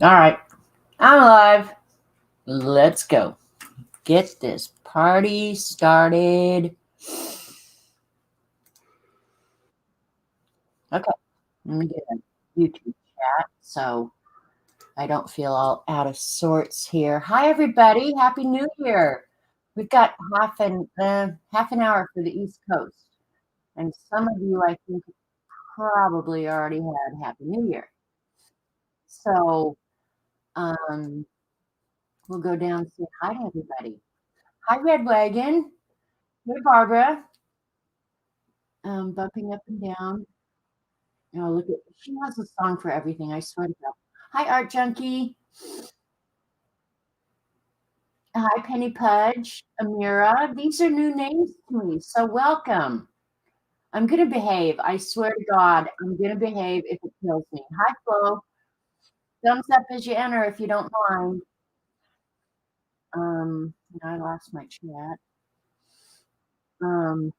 All right, I'm live. Let's go. Get this party started. Okay, let me get a YouTube chat so I don't feel all out of sorts here. Hi, everybody. Happy New Year. We've got half an hour for the East Coast, and some of you, I think, probably already had Happy New Year. So we'll go down and say hi to everybody. Hi, Red Wagon. Hey, Barbara. Bumping up and down. Oh, look at, she has a song for everything, I swear to God. Hi, Art Junkie. Hi, Penny Pudge, Amira. These are new names to me, so welcome. I'm going to behave. I swear to God, I'm going to behave if it kills me. Hi, Flo. Thumbs up as you enter if you don't mind. I lost my chat. I'm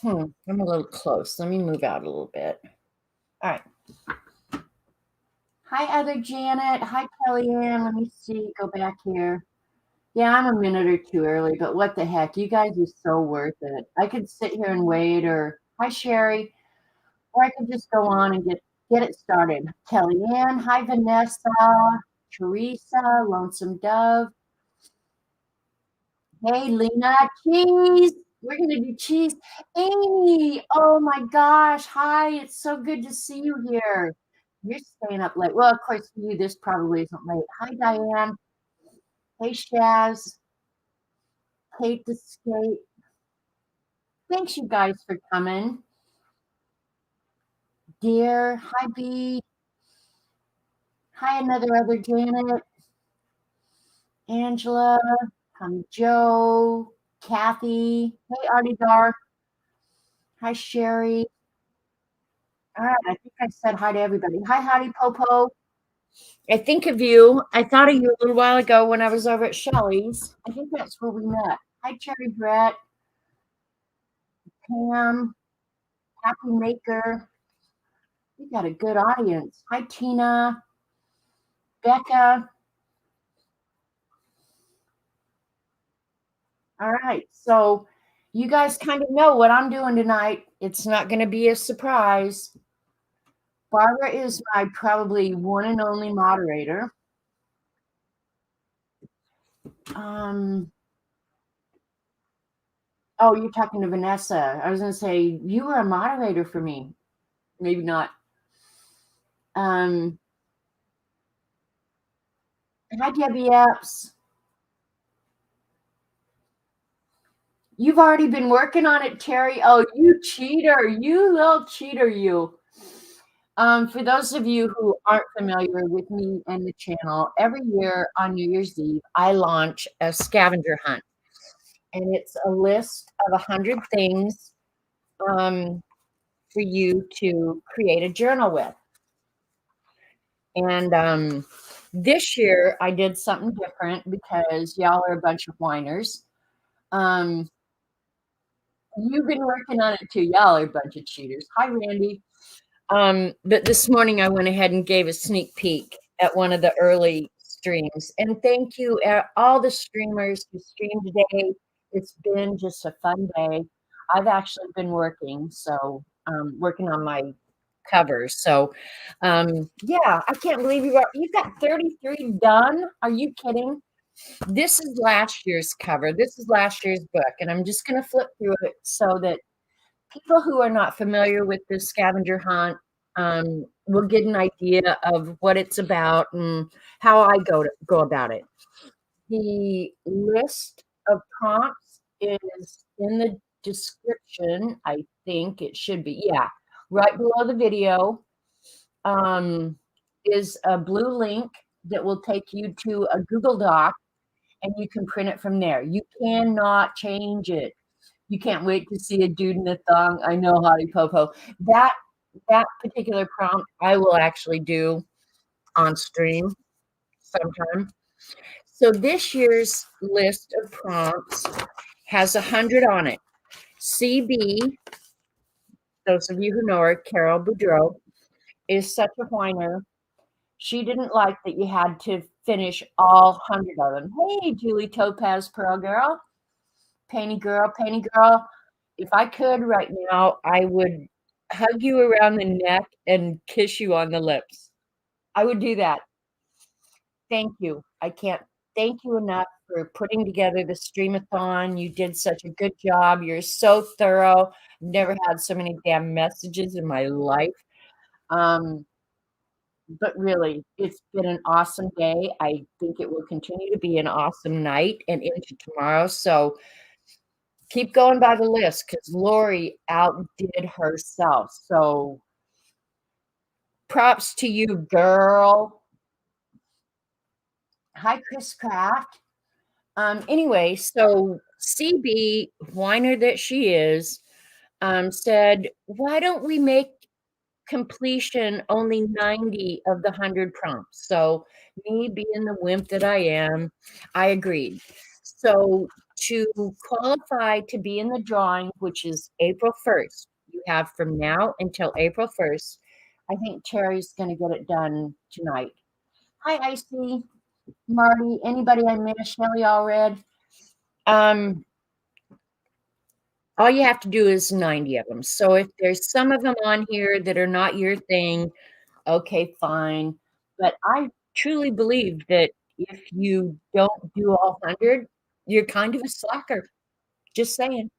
a little close. Let me move out a little bit. All right. Hi, other Janet. Hi, Kellyanne. Let me see. Go back here. Yeah, I'm a minute or two early, but what the heck? You guys are so worth it. I could sit here and wait, or hi, Sherry, or I could just go on and get it started. Kellyanne, hi, Vanessa, Teresa, Lonesome Dove. Hey, Lena, cheese. We're going to do cheese. Amy, oh my gosh. Hi, it's so good to see you here. You're staying up late. Well, of course, for you, this probably isn't late. Hi, Diane. Hey, Shaz. Kate the Skate. Thanks, you guys, for coming. Dear, hi, B. Hi, other Janet. Angela. Joe. Kathy. Hey, Artie Dar. Hi, Sherry. All right, I think I said hi to everybody. Hi, Howdy Popo. I think of you. I thought of you a little while ago when I was over at Shelley's. I think that's where we met. Hi, Cherry Brett. Pam. Happy Maker. We got a good audience. Hi, Tina. Becca. All right, so you guys kind of know what I'm doing tonight. It's not going to be a surprise. Barbara is my probably one and only moderator. Oh, you're talking to Vanessa. I was going to say, you were a moderator for me. Maybe not. Hi, Debbie Epps. You've already been working on it, Terry. Oh, you cheater. You little cheater, you. For those of you who aren't familiar with me and the channel, every year on New Year's Eve, I launch a scavenger hunt. And it's a list of 100 things for you to create a journal with. And this year, I did something different because y'all are a bunch of whiners. You've been working on it too. Y'all are a bunch of cheaters. Hi, Randy. But this morning I went ahead and gave a sneak peek at one of the early streams. And thank you all the streamers who streamed today. It's been just a fun day. I've actually been working, so working on my covers. So yeah, I can't believe you've got 33 done. Are you kidding? This is last year's cover. This is last year's book, and I'm just going to flip through it so that people who are not familiar with the scavenger hunt will get an idea of what it's about and how I go about it. The list of prompts is in the description. I think it should be. Yeah, right below the video is a blue link that will take you to a Google Doc, and you can print it from there. You cannot change it. You can't wait to see a dude in a thong. I know, Hottie Popo. That particular prompt I will actually do on stream sometime. So this year's list of prompts has 100 on it. CB, those of you who know her, Carol Boudreau, is such a whiner. She didn't like that you had to finish all 100 of them. Hey, Julie Topaz Pearl Girl, Painty Girl, Painty Girl. If I could right now, I would hug you around the neck and kiss you on the lips. I would do that. Thank you. I can't thank you enough for putting together the Stream-a-thon. You did such a good job. You're so thorough. Never had so many damn messages in my life. Um, but really, it's been an awesome day. I think it will continue to be an awesome night and into tomorrow. So keep going by the list because Lori outdid herself. So props to you, girl. Hi, Chris Craft. Anyway, so CB, whiner that she is, said, why don't we make completion only 90 of the 100 prompts? So me being the wimp that I am, I agreed. So to qualify to be in the drawing, which is April 1st, you have from now until April 1st. I think Terry's going to get it done tonight. Hi, Icy, Marty, anybody I missed, Shelly Allred. All you have to do is 90 of them. So if there's some of them on here that are not your thing, okay, fine. But I truly believe that if you don't do all 100, you're kind of a slacker. Just saying.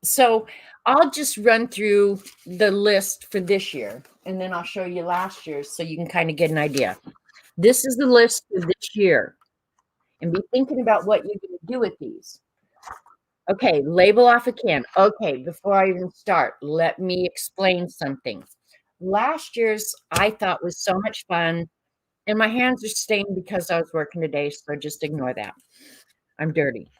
So I'll just run through the list for this year, and then I'll show you last year's so you can kind of get an idea. This is the list for this year. And be thinking about what you're going to do with these. Okay, label off a can. Okay, before I even start, let me explain something. Last year's I thought was so much fun, and my hands are stained because I was working today, so just ignore that. I'm dirty.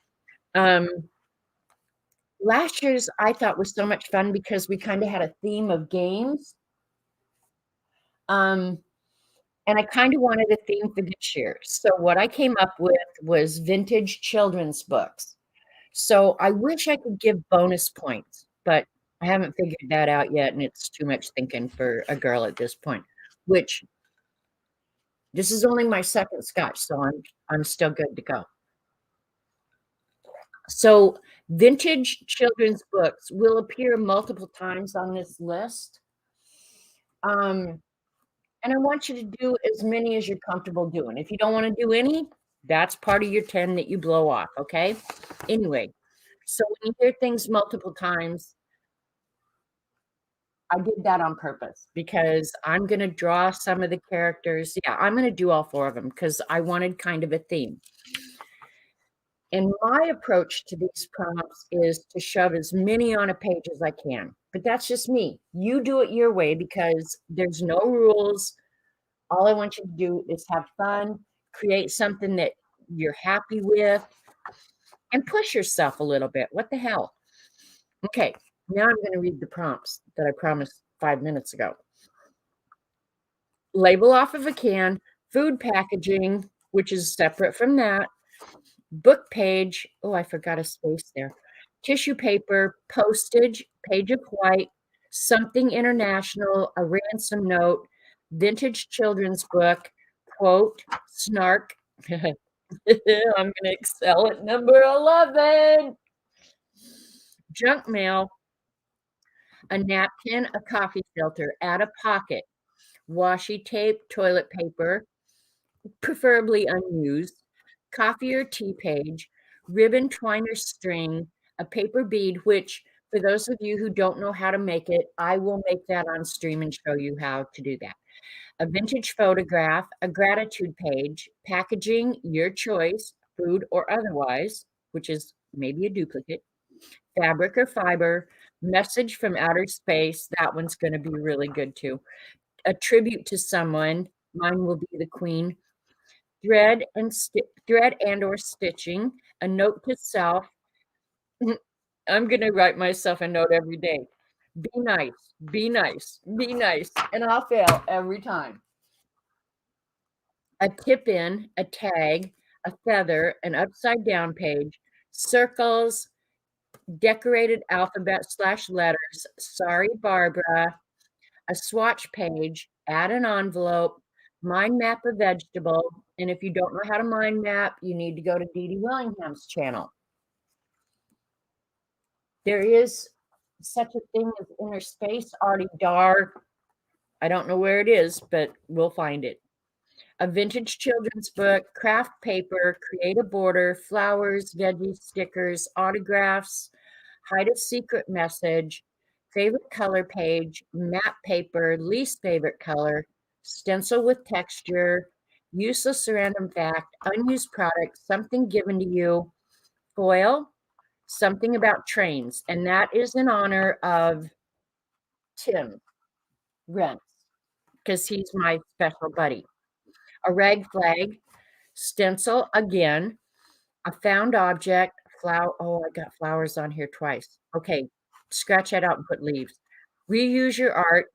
Last year's I thought was so much fun because we kind of had a theme of games. And I kind of wanted a theme for this year. So what I came up with was vintage children's books. So I wish I could give bonus points, but I haven't figured that out yet, and it's too much thinking for a girl at this point, which this is only my second scotch, so I'm still good to go. So vintage children's books will appear multiple times on this list. And I want you to do as many as you're comfortable doing. If you don't want to do any, that's part of your 10 that you blow off, okay? Anyway, so when you hear things multiple times, I did that on purpose because I'm going to draw some of the characters. Yeah, I'm going to do all 4 of them because I wanted kind of a theme. And my approach to these prompts is to shove as many on a page as I can. But that's just me. You do it your way because there's no rules. All I want you to do is have fun, create something that you're happy with, and push yourself a little bit. What the hell? Okay, now I'm going to read the prompts that I promised 5 minutes ago. Label off of a can, food packaging, which is separate from that, book page. Oh, I forgot a space there. Tissue paper, postage, page of white, something international, a ransom note, vintage children's book, quote, snark. I'm going to excel at number 11. Junk mail, a napkin, a coffee filter, add a pocket, washi tape, toilet paper, preferably unused, coffee or tea page, ribbon, twine, or string, a paper bead, which for those of you who don't know how to make it, I will make that on stream and show you how to do that. A vintage photograph, a gratitude page, packaging, your choice, food or otherwise, which is maybe a duplicate, fabric or fiber, message from outer space, that one's going to be really good too. A tribute to someone, mine will be the queen. Thread and or stitching, a note to self. I'm going to write myself a note every day. Be nice, be nice, be nice, and I'll fail every time. A tip in, a tag, a feather, an upside down page, circles, decorated alphabet / letters, sorry, Barbara, a swatch page, add an envelope, mind map a vegetable, and if you don't know how to mind map, you need to go to Dee Dee Willingham's channel. There is such a thing as inner space, already dark. I don't know where it is, but we'll find it. A vintage children's book, craft paper, create a border, flowers, veggie stickers, autographs, hide a secret message, favorite color page, map paper, least favorite color, stencil with texture, useless random fact, unused product, something given to you, foil, something about trains. And that is in honor of Tim Rents, because he's my special buddy. A rag flag, stencil again, a found object, flower. Oh, I got flowers on here twice. Okay, scratch that out and put leaves. Reuse your art,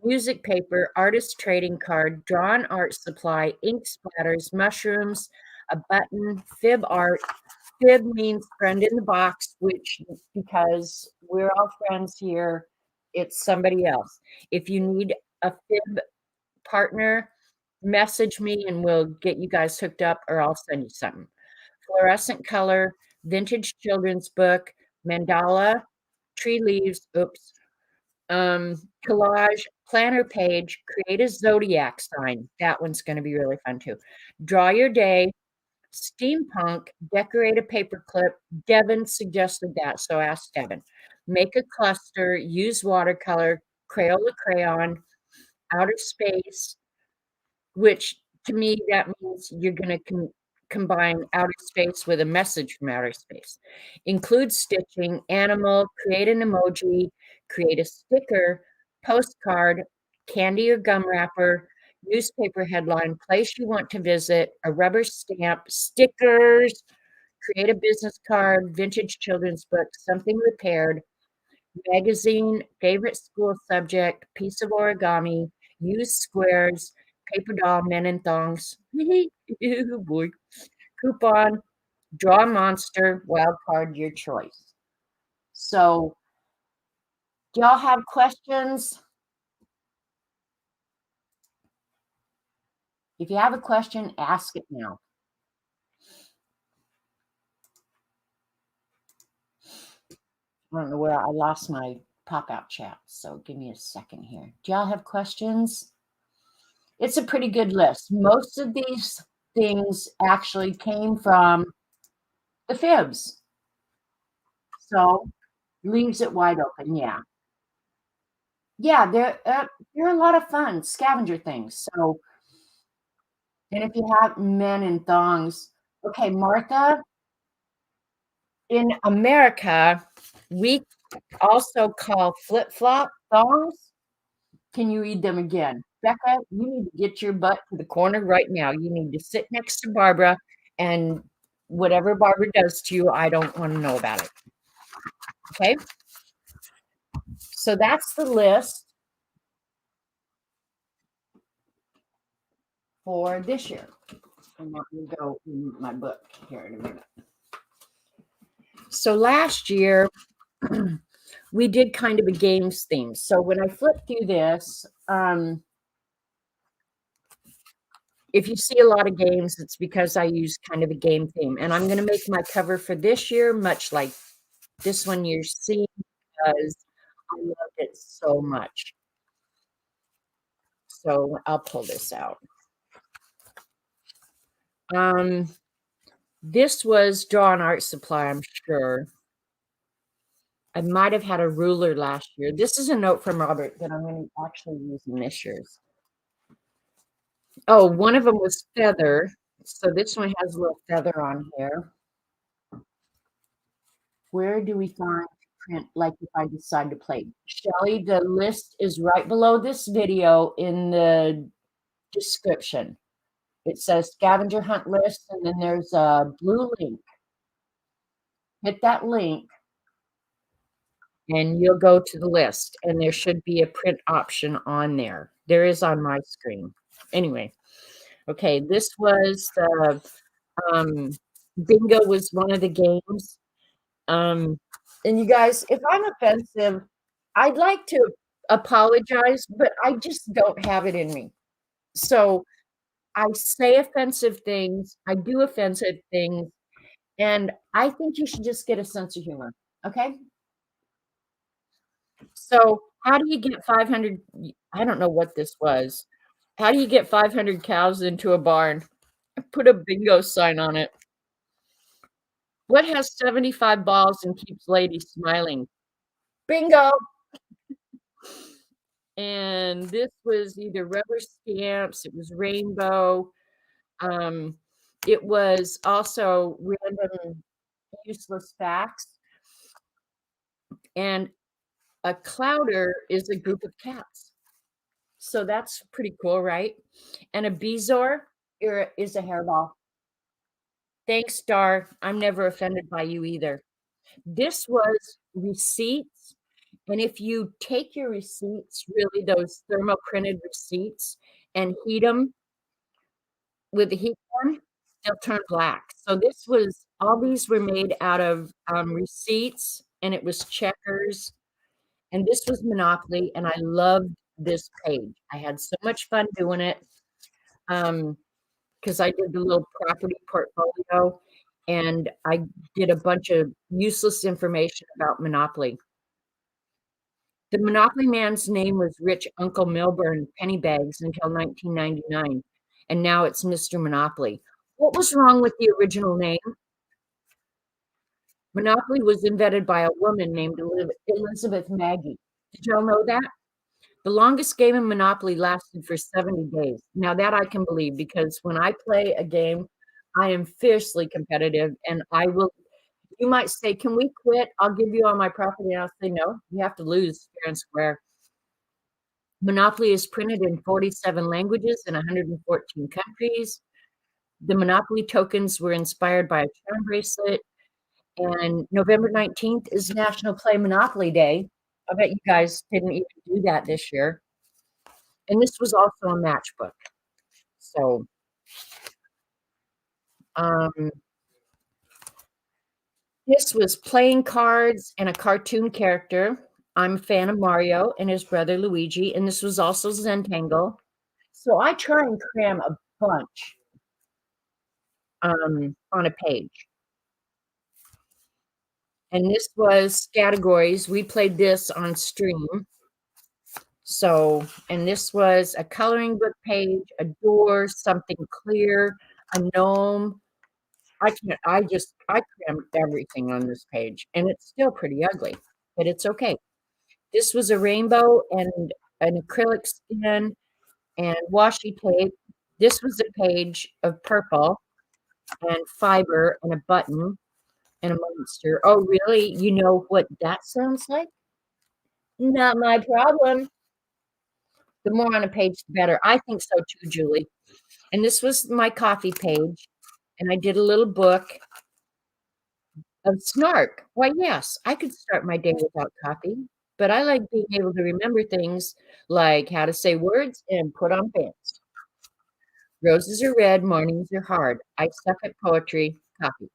music paper, artist trading card, drawn art supply, ink splatters, mushrooms, a button, fib art. Fib means friend in the box, which because we're all friends here, it's somebody else. If you need a fib partner, message me and we'll get you guys hooked up, or I'll send you something. Fluorescent color, vintage children's book, mandala, tree leaves, collage, planner page, create a zodiac sign. That one's going to be really fun too. Draw your day, steampunk, decorate a paperclip. Devin suggested that, so ask Devin. Make a cluster, use watercolor, Crayola crayon, outer space, which to me, that means you're going to combine outer space with a message from outer space. Include stitching, animal, create an emoji, create a sticker, postcard, candy or gum wrapper, newspaper headline, place you want to visit, a rubber stamp, stickers, create a business card, vintage children's book, something repaired, magazine, favorite school subject, piece of origami, use squares, paper doll, men in thongs. Oh boy. Coupon, draw a monster, wild card, your choice. So, do y'all have questions? If you have a question, ask it now. I don't know where I lost my pop-out chat, so give me a second here. Do y'all have questions? It's a pretty good list. Most of these things actually came from the fibs. So leaves it wide open. Yeah. Yeah, they're a lot of fun scavenger things. So, and if you have men in thongs, okay, Martha, in America, we also call flip-flop thongs. Can you read them again? Becca, you need to get your butt to the corner right now. You need to sit next to Barbara, and whatever Barbara does to you, I don't want to know about it. Okay? So that's the list for this year. And let me go in my book here in a minute. So last year, we did kind of a games theme. So when I flip through this, if you see a lot of games, it's because I use kind of a game theme. And I'm going to make my cover for this year much like this one you're seeing, because I loved it so much. So I'll pull this out. This was Drawn Art Supply, I'm sure. I might have had a ruler last year. This is a note from Robert that I'm going to actually use in this year's. Oh, one of them was feather. So this one has a little feather on here. Where do we find print, like if I decide to play? Shelly, the list is right below this video in the description. It says scavenger hunt list, and then there's a blue link. Hit that link, and you'll go to the list, and there should be a print option on there. There is on my screen. Anyway, okay, this was the bingo was one of the games. And you guys, if I'm offensive, I'd like to apologize, but I just don't have it in me. So I say offensive things, I do offensive things, and I think you should just get a sense of humor. Okay? So how do you get 500? I don't know what this was. How do you get 500 cows into a barn? Put a bingo sign on it. What has 75 balls and keeps ladies smiling? Bingo. And this was either rubber stamps, it was rainbow, um, it was also random useless facts, and a clouder is a group of cats. So that's pretty cool, right? And a bezoar is a hairball. Thanks, Dar. I'm never offended by you either. This was receipts. And if you take your receipts, really those thermo printed receipts, and heat them with the heat gun, they'll turn black. So this was all these were made out of receipts, and it was checkers, and this was Monopoly, and I loved this page. I had so much fun doing it. Because I did the little property portfolio, and I did a bunch of useless information about Monopoly. The Monopoly man's name was Rich Uncle Milburn Pennybags until 1999, and now it's Mr. Monopoly. What was wrong with the original name? Monopoly was invented by a woman named Elizabeth Maggie. Did y'all know that? The longest game in Monopoly lasted for 70 days. Now that I can believe, because when I play a game, I am fiercely competitive, and I will. You might say, "Can we quit? I'll give you all my property." And I'll say, "No, you have to lose fair and square." Monopoly is printed in 47 languages in 114 countries. The Monopoly tokens were inspired by a charm bracelet. And November 19th is National Play Monopoly Day. I bet you guys didn't even do that this year. And this was also a matchbook. So, um, this was playing cards and a cartoon character. I'm a fan of Mario and his brother Luigi, and this was also Zentangle. So I try and cram a bunch on a page. And this was categories. We played this on stream. So, and this was a coloring book page, a door, something clear, a gnome. I crammed everything on this page, and it's still pretty ugly, but it's okay. This was a rainbow and an acrylic skin and washi tape. This was a page of purple and fiber and a button and a monster. Oh, really? You know what that sounds like? Not my problem. The more on a page, the better. I think so too, Julie. And this was my coffee page, and I did a little book of snark. Why, yes, I could start my day without coffee, but I like being able to remember things like how to say words and put on pants. Roses are red, mornings are hard. I suck at poetry. Coffee.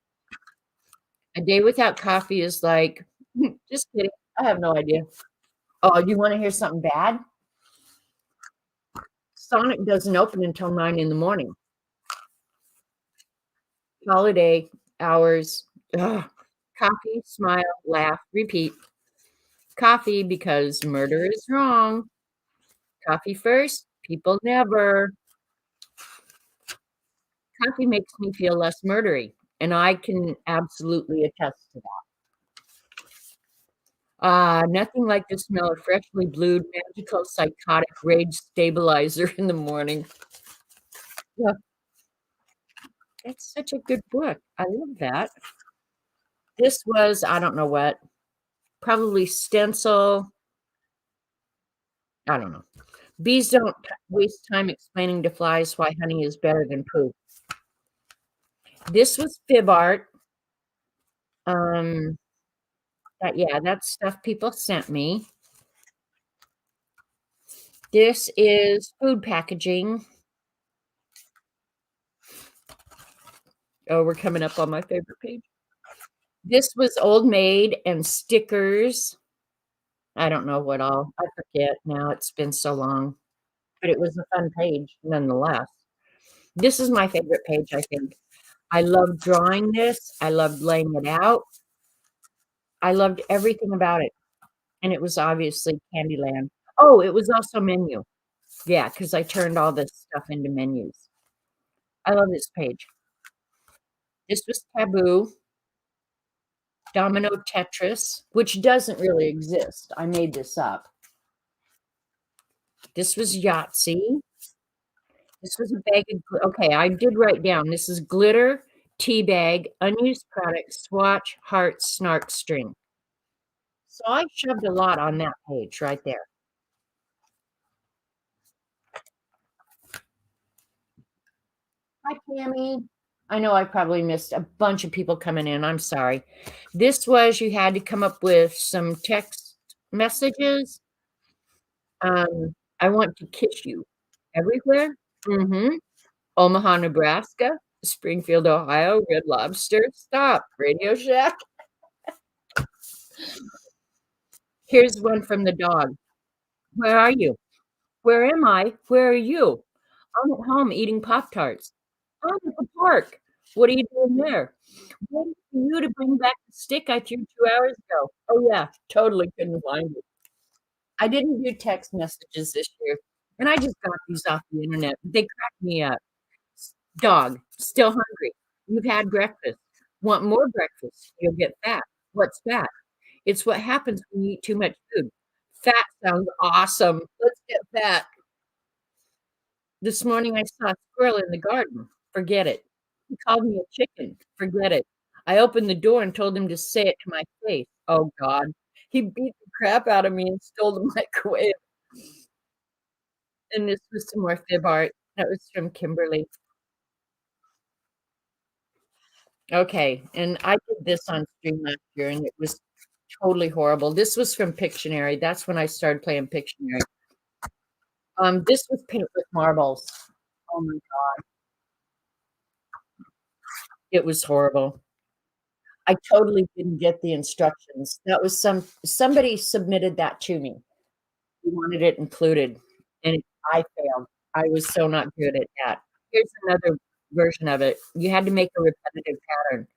A day without coffee is like, just kidding. I have no idea. Oh, you want to hear something bad? Sonic doesn't open until 9 in the morning. Holiday hours. Ugh. Coffee, smile, laugh, repeat. Coffee because murder is wrong. Coffee first, people never. Coffee makes me feel less murdery, and I can absolutely attest to that. Nothing like the smell of freshly brewed magical psychotic rage stabilizer in the morning. Yeah, it's such a good book. I love that. This was, I don't know what, probably stencil. I don't know. Bees don't waste time explaining to flies why honey is better than poop. This was fib art. Um, yeah, that's stuff people sent me. This is food packaging. Oh, we're coming up on my favorite page. This was Old Maid and stickers. I don't know what all. I forget now, it's been so long, but it was a fun page nonetheless. This is my favorite page, I think. I loved drawing this. I loved laying it out. I loved everything about it, and it was obviously Candyland. Oh, it was also menu. Yeah, because I turned all this stuff into menus. I love this page. This was Taboo, Domino Tetris, which doesn't really exist. I made this up. This was Yahtzee. This was a bag of okay, I did write down. This is glitter, tea bag, unused product, swatch, heart, snark, string. So I shoved a lot on that page right there. Hi, Tammy. I know I probably missed a bunch of people coming in. I'm sorry. This was you had to come up with some text messages. I want to kiss you everywhere. Mm-hmm. Omaha, Nebraska, Springfield, Ohio, Red Lobster. Stop. Radio Shack. Here's one from the dog. Where are you? Where am I? Where are you? I'm at home eating Pop-Tarts. I'm at the park. What are you doing there? Waiting for you to bring back the stick I threw 2 hours ago. Oh, yeah, totally couldn't find it. I didn't do text messages this year, and I just got these off the internet. They cracked me up. Dog, still hungry. You've had breakfast. Want more breakfast? You'll get fat. What's fat? It's what happens when you eat too much food. Fat sounds awesome. Let's get fat. This morning I saw a squirrel in the garden. Forget it. He called me a chicken. Forget it. I opened the door and told him to say it to my face. Oh God. He beat the crap out of me and stole the microwave. And this was some more fib art. That was from Kimberly. Okay. And I did this on stream last year and it was totally horrible. This was from Pictionary. That's when I started playing Pictionary. This was paint with marbles. Oh my God. It was horrible. I totally didn't get the instructions. That was somebody submitted that to me. He wanted it included, and I failed. I was so not good at that. Here's another version of it. You had to make a repetitive pattern.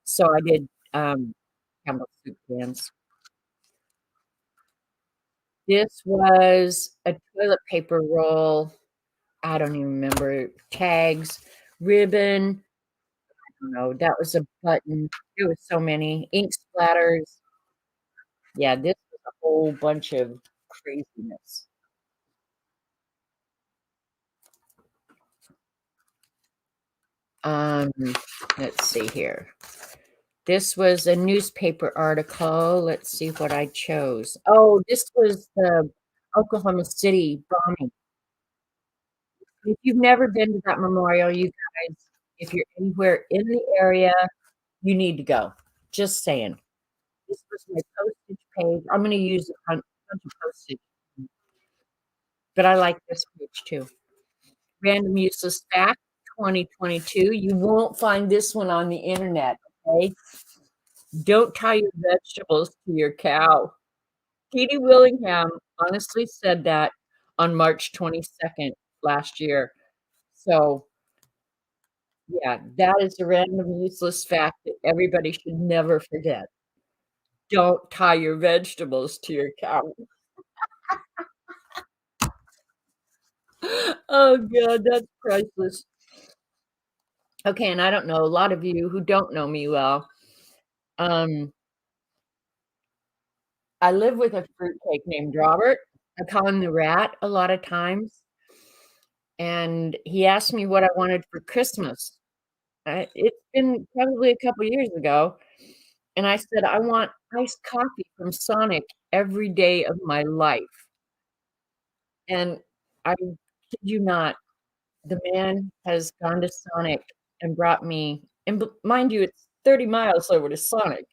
So I did Campbell soup cans. This was a toilet paper roll. I don't even remember. Tags, ribbon. I don't know. That was a button. There was so many ink splatters. Yeah, this was a whole bunch of craziness. Um, let's see here. This was a newspaper article. Let's see what I chose. Oh, this was the Oklahoma City bombing. If you've never been to that memorial, you guys, if you're anywhere in the area, you need to go. Just saying. This was my postage page. I'm going to use a bunch of postage, but I like this page too. Random useless fact 2022. You won't find this one on the internet, okay? Don't tie your vegetables to your cow. Katie Willingham honestly said that on March 22nd last year. So, yeah, that is a random useless fact that everybody should never forget. Don't tie your vegetables to your cow. Oh god, that's priceless. Okay, and I don't know, a lot of you who don't know me well, um, I live with a fruitcake named Robert. I call him the rat a lot of times, and he asked me what I wanted for Christmas. It's been probably a couple years ago, and I said, "I want iced coffee from Sonic every day of my life." And I kid you not, the man has gone to Sonic and brought me and mind you, it's 30 miles over to Sonic.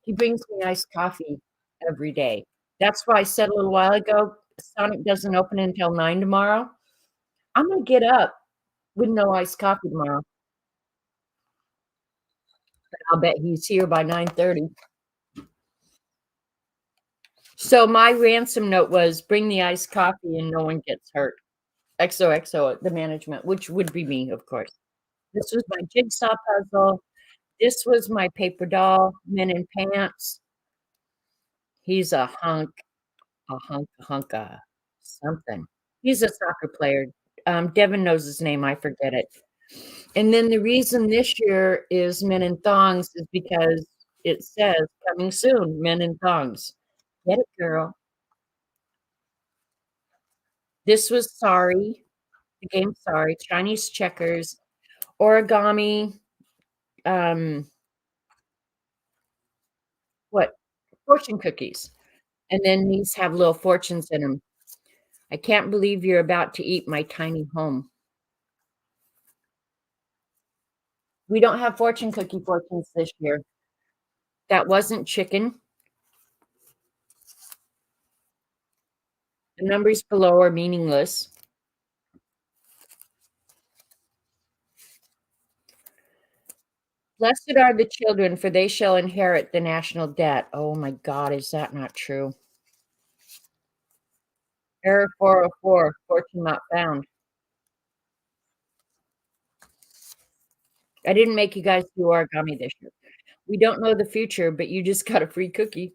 He brings me iced coffee every day. That's why I said a little while ago, Sonic doesn't open until 9 tomorrow. I'm gonna get up with no iced coffee tomorrow. I'll bet he's here by 9:30. So my ransom note was bring the iced coffee and no one gets hurt. XOXO, the management, which would be me, of course. This was my jigsaw puzzle. This was my paper doll, Men in Pants. He's a hunka, something. He's a soccer player. Devin knows his name. I forget it. And then the reason this year is Men in Thongs is because it says coming soon, Men in Thongs. Get it, girl. This was Sorry, the game Sorry, Chinese checkers, origami, what? Fortune cookies. And then these have little fortunes in them. I can't believe you're about to eat my tiny home. We don't have fortune cookie fortunes this year. That wasn't chicken. The numbers below are meaningless. Blessed are the children, for they shall inherit the national debt. Oh my God, is that not true? Error 404, fortune not found. I didn't make you guys do origami this year. We don't know the future, but you just got a free cookie.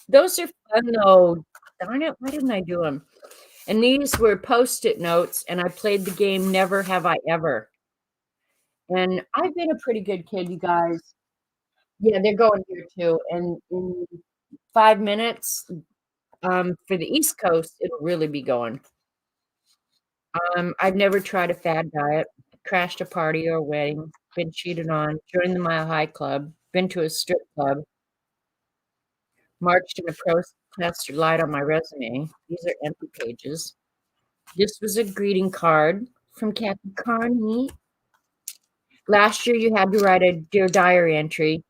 Those are fun though. Darn it, why didn't I do them? And these were Post-it notes, and I played the game Never Have I Ever. And I've been a pretty good kid, you guys. Yeah, they're going here too. And in 5 minutes, for the East Coast, it'll really be going. I've never tried a fad diet, crashed a party or a wedding, been cheated on, joined the Mile High Club, been to a strip club, marched in a protest or lied on my resume. These are empty pages. This was a greeting card from Kathy Carney. Last year, you had to write a Dear Diary entry,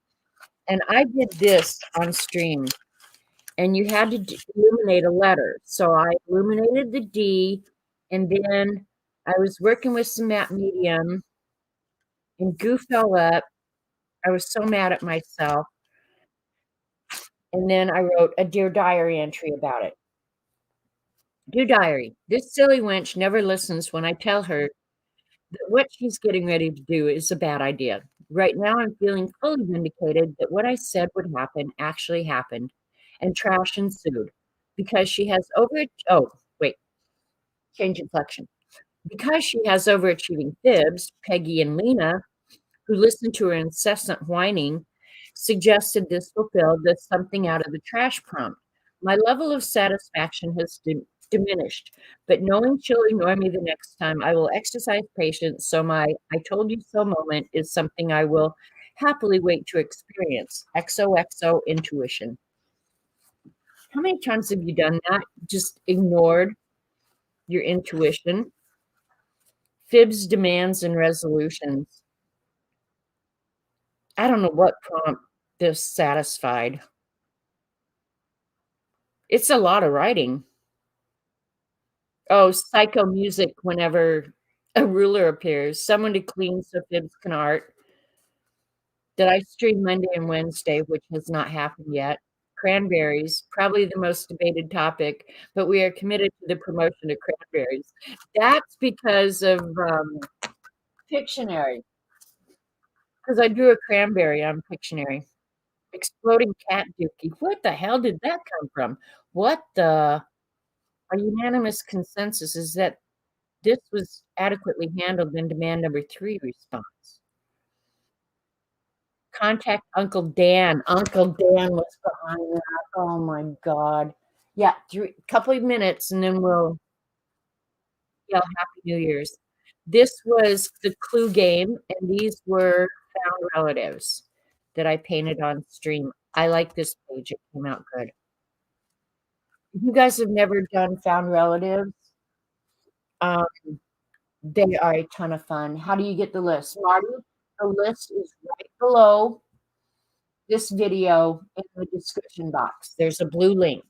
and I did this on stream, and you had to illuminate a letter. So I illuminated the D, and then I was working with some matte medium, and goo fell up. I was so mad at myself. And then I wrote a Dear Diary entry about it. Dear Diary, this silly wench never listens when I tell her that what she's getting ready to do is a bad idea. Right now, I'm feeling fully vindicated that what I said would happen actually happened, and trash ensued because she has change inflection. Because she has overachieving fibs, Peggy and Lena, who listened to her incessant whining, suggested this fulfilled the something out of the trash prompt. My level of satisfaction has diminished, but knowing she'll ignore me the next time, I will exercise patience. So my I told you so moment is something I will happily wait to experience. XOXO intuition. How many times have you done that? Just ignored your intuition? Fibs, demands, and resolutions. I don't know what prompt this satisfied. It's a lot of writing. Oh, psycho music whenever a ruler appears. Someone to clean so fibs can art. Did I stream Monday and Wednesday, which has not happened yet? Cranberries, probably the most debated topic, but we are committed to the promotion of cranberries. That's because of Pictionary. Because I drew a cranberry on Pictionary. Exploding cat dookie. What the hell did that come from? What the? Our unanimous consensus is that this was adequately handled in demand number 3 response. Contact Uncle Dan. Uncle Dan was behind that. Oh my God. Yeah, couple of minutes and then we'll yell Happy New Year's. This was the clue game, and these were found relatives that I painted on stream. I like this page. It came out good. If you guys have never done found relatives, um, they are a ton of fun. How do you get the list? Marty, the list is right below this video in the description box. There's a blue link.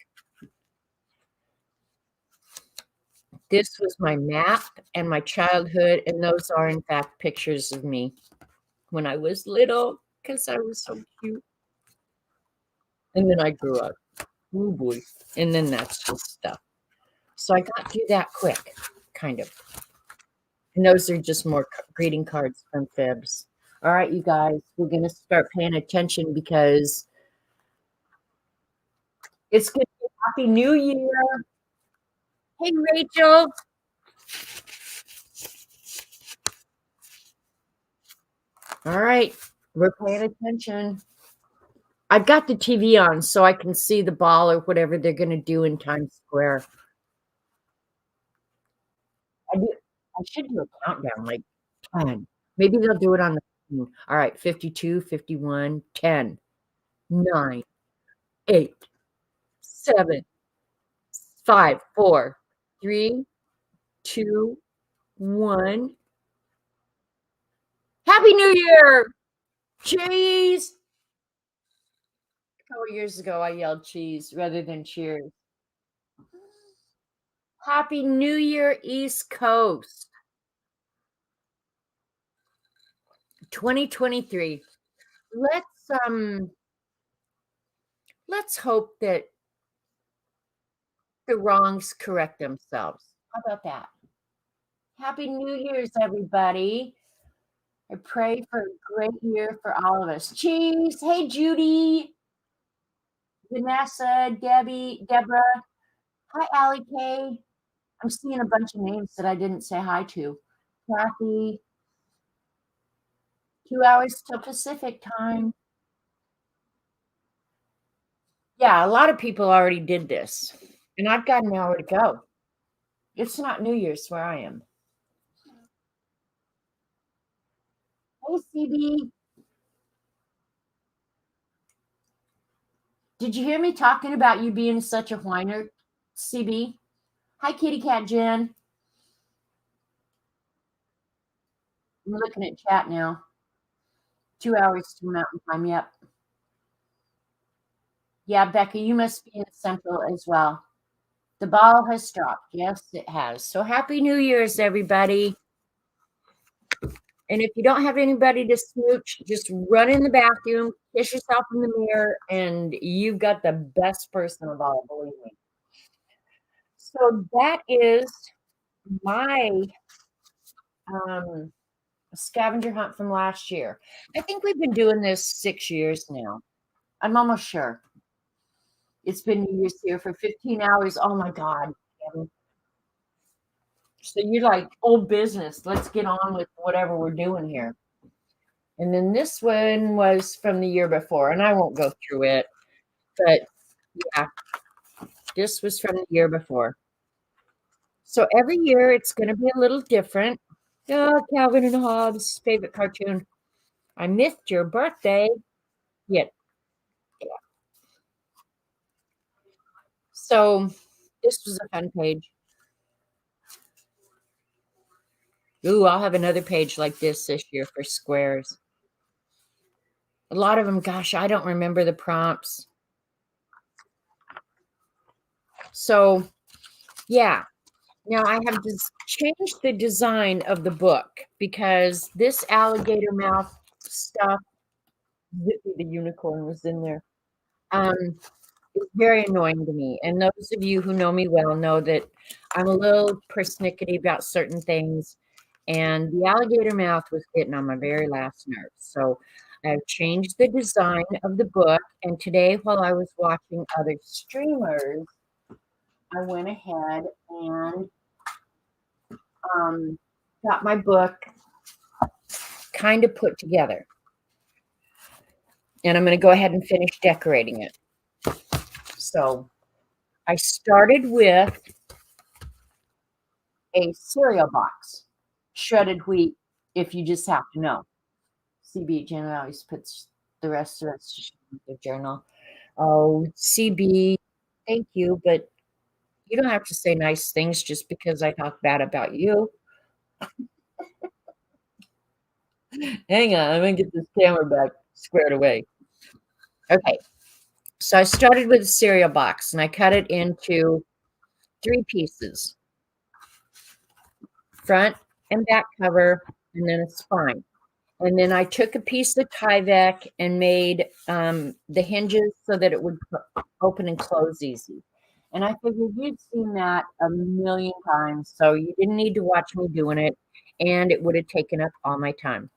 This was my map and my childhood, and those are, in fact, pictures of me when I was little because I was so cute. And then I grew up. Oh boy. And then that's just stuff. So I got through that quick, kind of. And those are just more greeting cards from Fibs. All right, you guys, we're going to start paying attention because it's going to be Happy New Year. Hey, Rachel. All right, we're paying attention. I've got the TV on so I can see the ball or whatever they're going to do in Times Square. I should do a countdown, like 10. Maybe they'll do it on the phone. All right, 52, 51, 10, 9, 8, 7, 5, 4, 3, 2, 1. Happy New Year! Cheese! A couple years ago, I yelled cheese rather than cheers. Happy New Year, East Coast. 2023. Let's hope that the wrongs correct themselves. How about that? Happy New Year's, everybody. I pray for a great year for all of us. Cheese. Hey, Judy. Vanessa, Debbie, Deborah. Hi, Allie K. I'm seeing a bunch of names that I didn't say hi to. Kathy. 2 hours till Pacific time. Yeah, a lot of people already did this. And I've got an hour to go. It's not New Year's where I am. Hey, CB. Did you hear me talking about you being such a whiner, CB? Hi, Kitty Cat Jen. I'm looking at chat now. 2 hours to Mountain Time. Yep. Yeah, Becca, you must be in Central as well. The ball has dropped. Yes, it has. So happy New Year's, everybody. And if you don't have anybody to smooch, just run in the bathroom, kiss yourself in the mirror, and you've got the best person of all, believe me. So that is my scavenger hunt from last year. I think we've been doing this 6 years now. I'm almost sure. It's been New Year's here for 15 hours. Oh my God. So you're like, old business. Let's get on with whatever we're doing here. And then this one was from the year before, and I won't go through it, but yeah, this was from the year before. So every year it's going to be a little different. Oh, Calvin and Hobbes' favorite cartoon. I missed your birthday. Yeah. So this was a fun page. Ooh, I'll have another page like this year for squares. A lot of them, gosh, I don't remember the prompts. So, yeah. Now I have changed the design of the book because this alligator mouth stuff, the unicorn was in there, is very annoying to me. And those of you who know me well know that I'm a little persnickety about certain things. And the alligator mouth was getting on my very last nerve. So I've changed the design of the book. And today, while I was watching other streamers, I went ahead and got my book kind of put together. And I'm going to go ahead and finish decorating it. So I started with a cereal box, shredded wheat, if you just have to know. CB Jen always puts the rest of it in the journal. Oh, CB, thank you, but you don't have to say nice things just because I talk bad about you. Hang on, I'm going to get this camera back squared away. Okay, so I started with a cereal box, and I cut it into 3 pieces. front and back cover, and then a spine. And then I took a piece of Tyvek and made the hinges so that it would open and close easy. And I figured you'd seen that a million times, so you didn't need to watch me doing it, and it would have taken up all my time.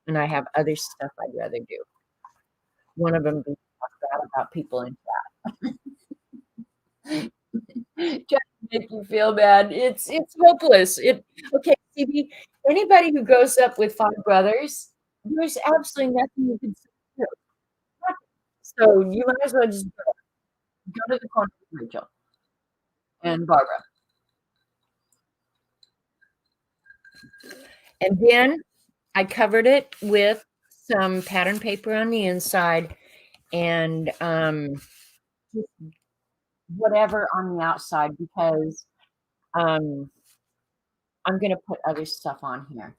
And I have other stuff I'd rather do. One of them being bad about people in chat. Trying to make you feel bad. It's hopeless. Okay, CB, anybody who grows up with 5 brothers, there's absolutely nothing you can do. So you might as well just go to the corner with Rachel and Barbara. And then I covered it with some pattern paper on the inside and whatever on the outside because I'm going to put other stuff on here.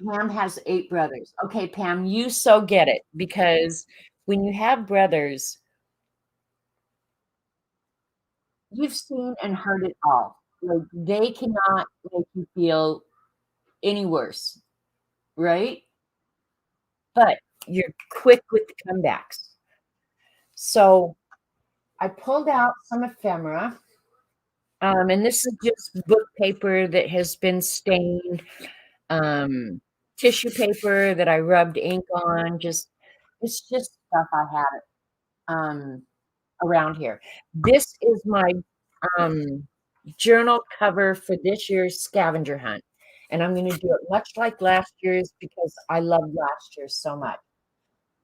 Pam has 8 brothers. Okay, Pam, you so get it because when you have brothers, you've seen and heard it all. Like they cannot make you feel any worse, right? But you're quick with the comebacks. So I pulled out some ephemera, and this is just book paper that has been stained, tissue paper that I rubbed ink on. It's just stuff I had around here. This is my journal cover for this year's scavenger hunt. And I'm going to do it much like last year's because I loved last year's so much.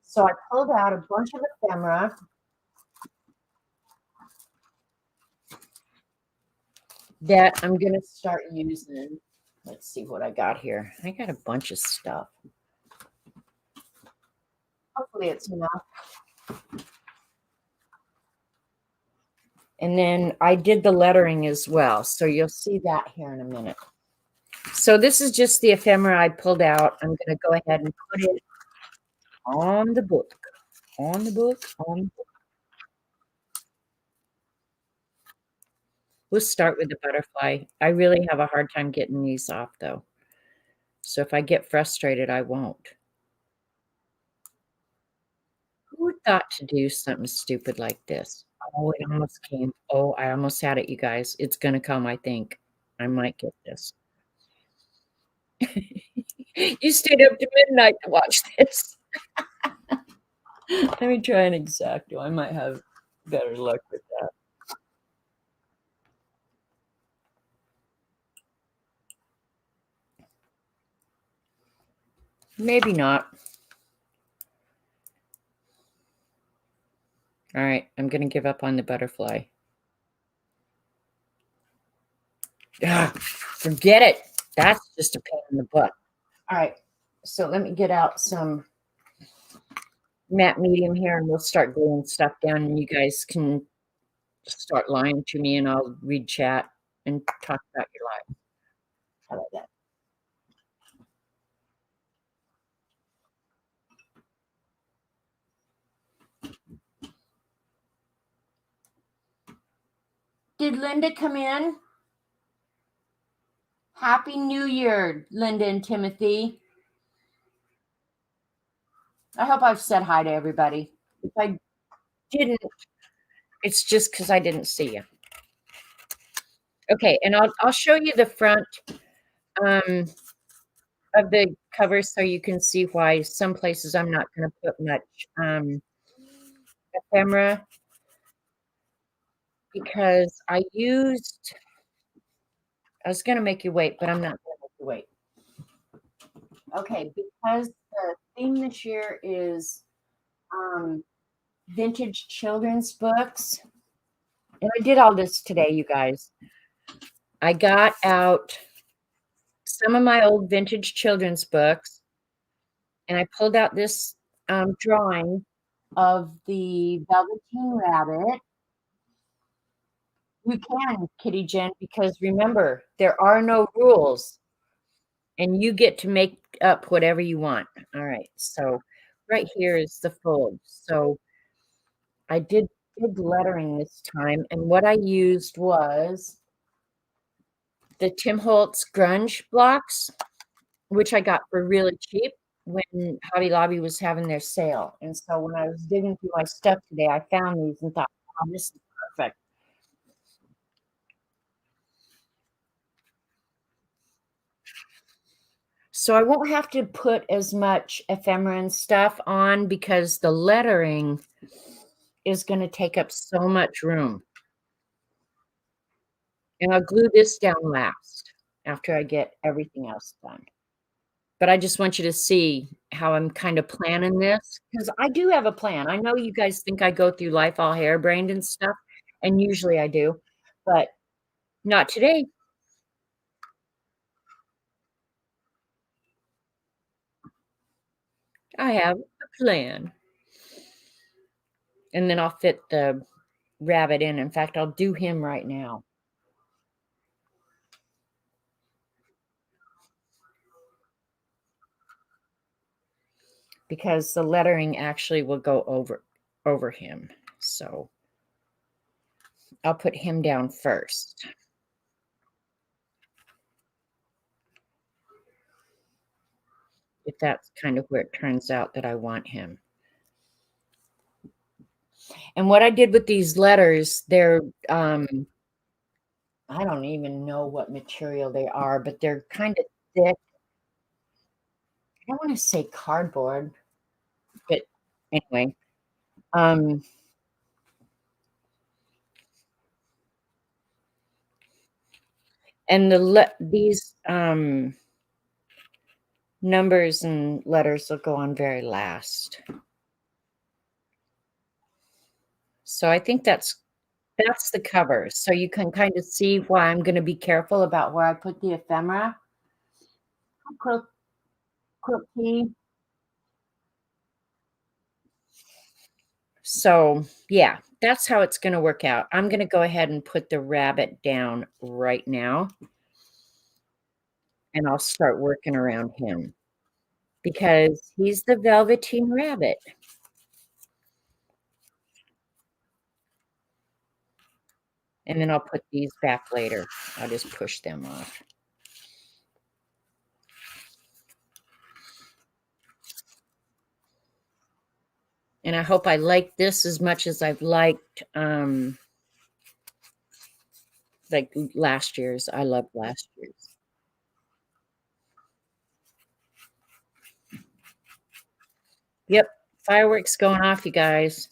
So I pulled out a bunch of ephemera. That I'm going to start using. Let's see what I got here. I got a bunch of stuff. Hopefully it's enough. And then I did the lettering as well. So you'll see that here in a minute. So this is just the ephemera I pulled out. I'm going to go ahead and put it on the book. On the book. We'll start with the butterfly. I really have a hard time getting these off, though. So if I get frustrated, I won't. Who thought to do something stupid like this? Oh, it almost came. Oh, I almost had it, you guys. It's going to come, I think. I might get this. You stayed up to midnight to watch this. Let me try an X-Acto. I might have better luck with that. Maybe not. All right, I'm going to give up on the butterfly. Forget it. That's just a pain in the butt. All right, so let me get out some matte medium here and we'll start gluing stuff down and you guys can start lying to me and I'll read chat and talk about your life. How about that? Did Linda come in? Happy New Year, Linda and Timothy. I hope I've said hi to everybody. If I didn't, it's just because I didn't see you. Okay, and I'll show you the front of the cover so you can see why some places I'm not going to put much ephemera because I was going to make you wait, but I'm not going to make you wait. Okay, because the theme this year is vintage children's books. And I did all this today, you guys. I got out some of my old vintage children's books, and I pulled out this drawing of the Velveteen Rabbit. You can, Kitty Jen, because remember, there are no rules, and you get to make up whatever you want. All right, so right here is the fold. So I did lettering this time, and what I used was the Tim Holtz grunge blocks, which I got for really cheap when Hobby Lobby was having their sale. And so when I was digging through my stuff today, I found these and thought, "Wow, this is perfect." So I won't have to put as much ephemera and stuff on because the lettering is gonna take up so much room. And I'll glue this down last after I get everything else done. But I just want you to see how I'm kind of planning this because I do have a plan. I know you guys think I go through life all harebrained and stuff, and usually I do, but not today. I have a plan. And then I'll fit the rabbit in. In fact, I'll do him right now because the lettering actually will go over him. So I'll put him down first. If that's kind of where it turns out that I want him. And what I did with these letters, they're I don't even know what material they are, but they're kind of thick. I don't want to say cardboard, but anyway. Um, and these numbers and letters will go on very last. So I think that's the cover. So you can kind of see why I'm going to be careful about where I put the ephemera. Quilt, quilt key. So yeah, that's how it's going to work out. I'm going to go ahead and put the rabbit down right now, and I'll start working around him because he's the Velveteen Rabbit. And then I'll put these back later. I'll just push them off. And I hope I like this as much as I've liked like last year's. I loved last year's. Yep, fireworks going off, you guys.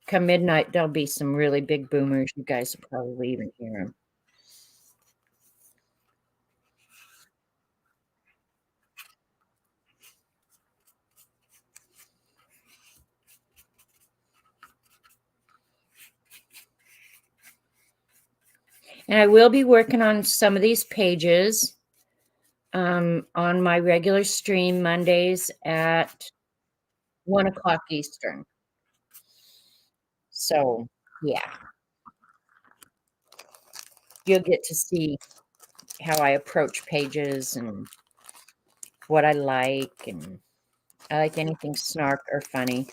Come midnight, there'll be some really big boomers. You guys will probably even hear them. And I will be working on some of these pages on my regular stream Mondays at 1 o'clock Eastern. So, yeah, you'll get to see how I approach pages and what I like. And I like anything snark or funny.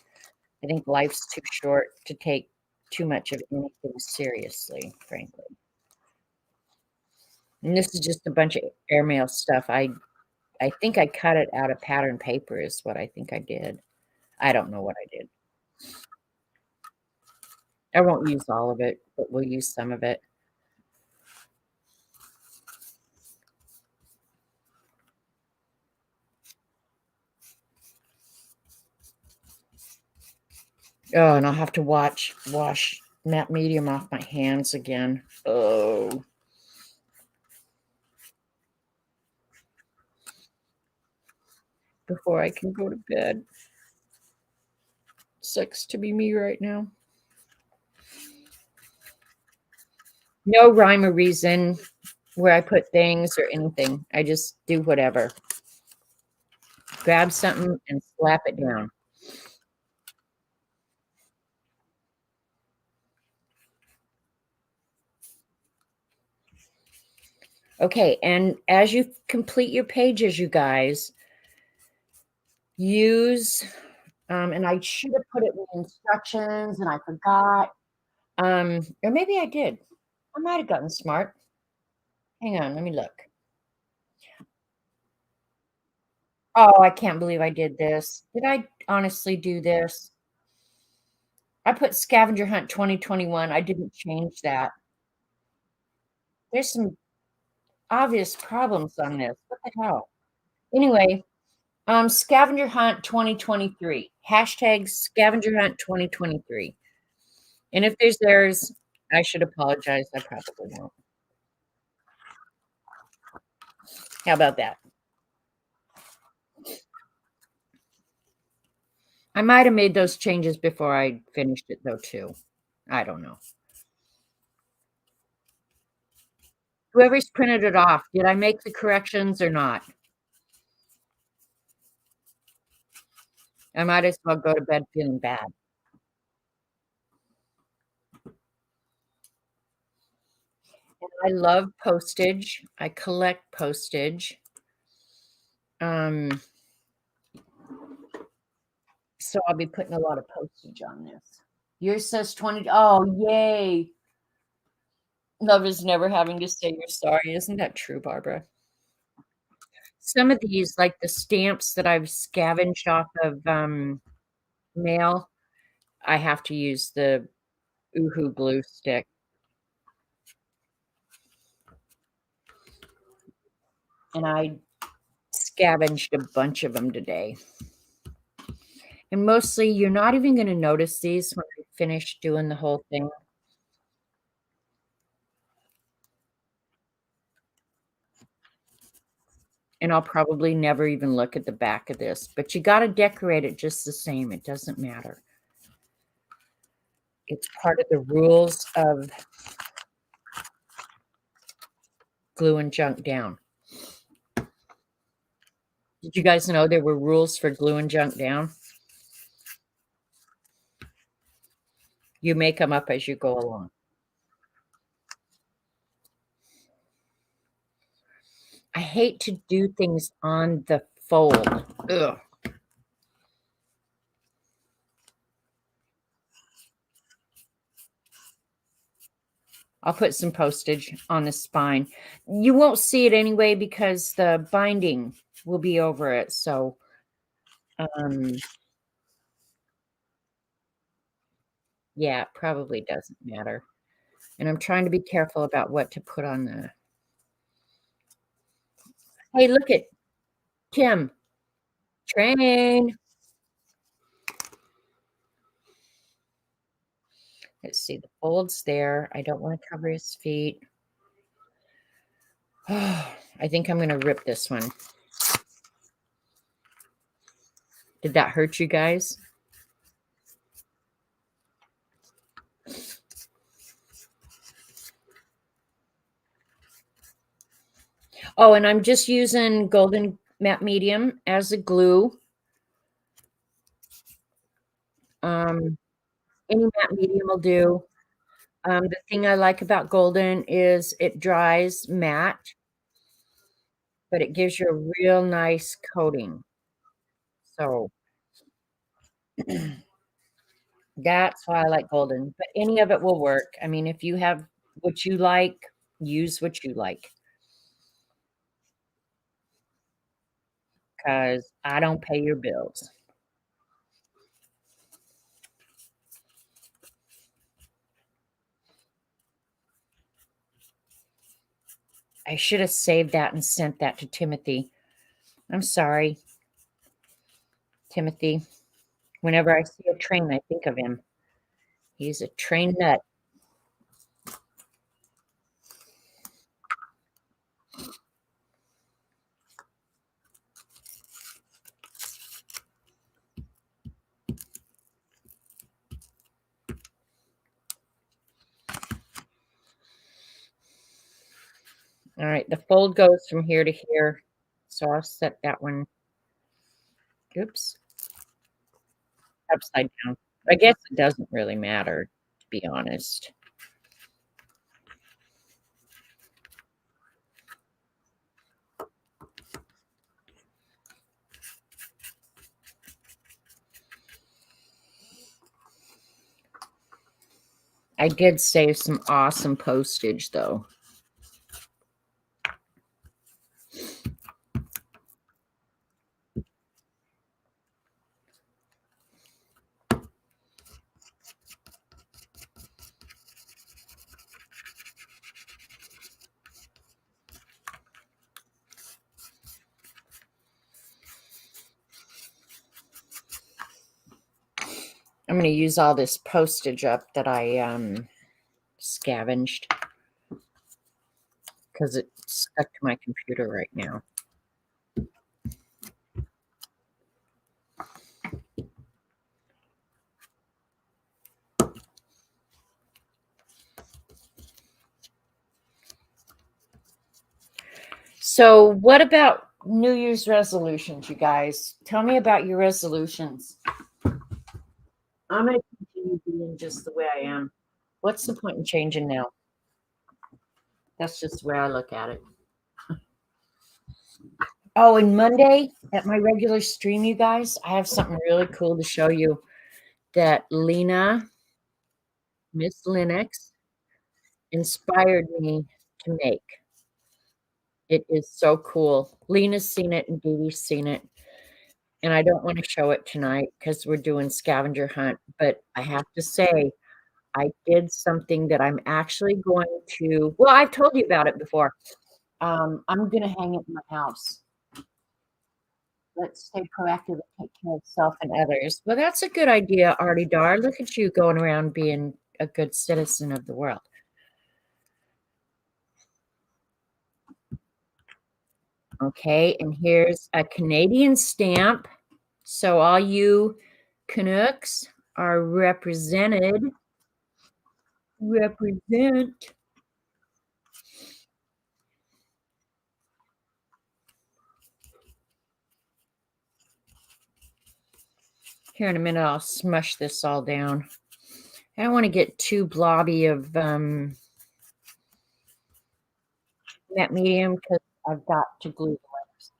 I think life's too short to take too much of anything seriously, frankly. And this is just a bunch of airmail stuff. I think I cut it out of pattern paper is what I think I did. I don't know what I did. I won't use all of it, but we'll use some of it. Oh, and I'll have to wash matte medium off my hands again. Oh. Before I can go to bed. Sucks to be me right now. No rhyme or reason where I put things or anything. I just do whatever. Grab something and slap it down. Okay, and as you complete your pages, you guys, use, and I should have put it in the instructions and I forgot, or maybe I did. I might have gotten smart. Hang on, let me look. Oh, I can't believe I did this. Did I honestly do this? I put scavenger hunt 2021. I didn't change that. There's some obvious problems on this. What the hell? Anyway, scavenger hunt 2023. Hashtag scavenger hunt 2023. And if there's errors, I should apologize. I probably won't. How about that? I might have made those changes before I finished it, though, too. I don't know. Whoever's printed it off, did I make the corrections or not? I might as well go to bed feeling bad. And I love postage. I collect postage. So I'll be putting a lot of postage on this. Yours says 20. Oh, yay. Love is never having to say you're sorry. Isn't that true, Barbara? Some of these, like the stamps that I've scavenged off of mail, I have to use the Oohoo glue stick. And I scavenged a bunch of them today. And mostly, you're not even going to notice these when I finish doing the whole thing. And I'll probably never even look at the back of this. But you got to decorate it just the same. It doesn't matter. It's part of the rules of gluing junk down. Did you guys know there were rules for gluing junk down? You make them up as you go along. I hate to do things on the fold. Ugh. I'll put some postage on the spine. You won't see it anyway because the binding will be over it. So, yeah, it probably doesn't matter. And I'm trying to be careful about what to put on the. Hey, look at Tim. Train. Let's see, the fold's there. I don't want to cover his feet. Oh, I think I'm going to rip this one. Did that hurt you guys? Oh, and I'm just using golden matte medium as a glue. Any matte medium will do. The thing I like about golden is it dries matte, but it gives you a real nice coating. So that's why I like golden, but any of it will work. I mean, if you have what you like, use what you like. Because I don't pay your bills. I should have saved that and sent that to Timothy. I'm sorry, Timothy. Whenever I see a train, I think of him. He's a train nut. All right, the fold goes from here to here. So I'll set that one. Oops. Upside down. I guess it doesn't really matter, to be honest. I did save some awesome postage, though. I'm going to use all this postage up that I scavenged because it's stuck to my computer right now. So what about New Year's resolutions, you guys? Tell me about your resolutions. I'm going to continue being just the way I am. What's the point in changing now? That's just the way I look at it. Oh, and Monday at my regular stream, you guys, I have something really cool to show you that Lena, Miss Linux, inspired me to make. It is so cool. Lena's seen it and Dee Dee's seen it. And I don't want to show it tonight because we're doing scavenger hunt. But I have to say, I did something that I'm actually going to, well, I've told you about it before. I'm going to hang it in my house. Let's stay proactive and take care of self and others. Well, that's a good idea, Artie Dar. Look at you going around being a good citizen of the world. Okay, and here's a Canadian stamp. So all you Canucks are represented. Represent. Here in a minute, I'll smush this all down. I don't want to get too blobby of that medium because I've got to glue the letters.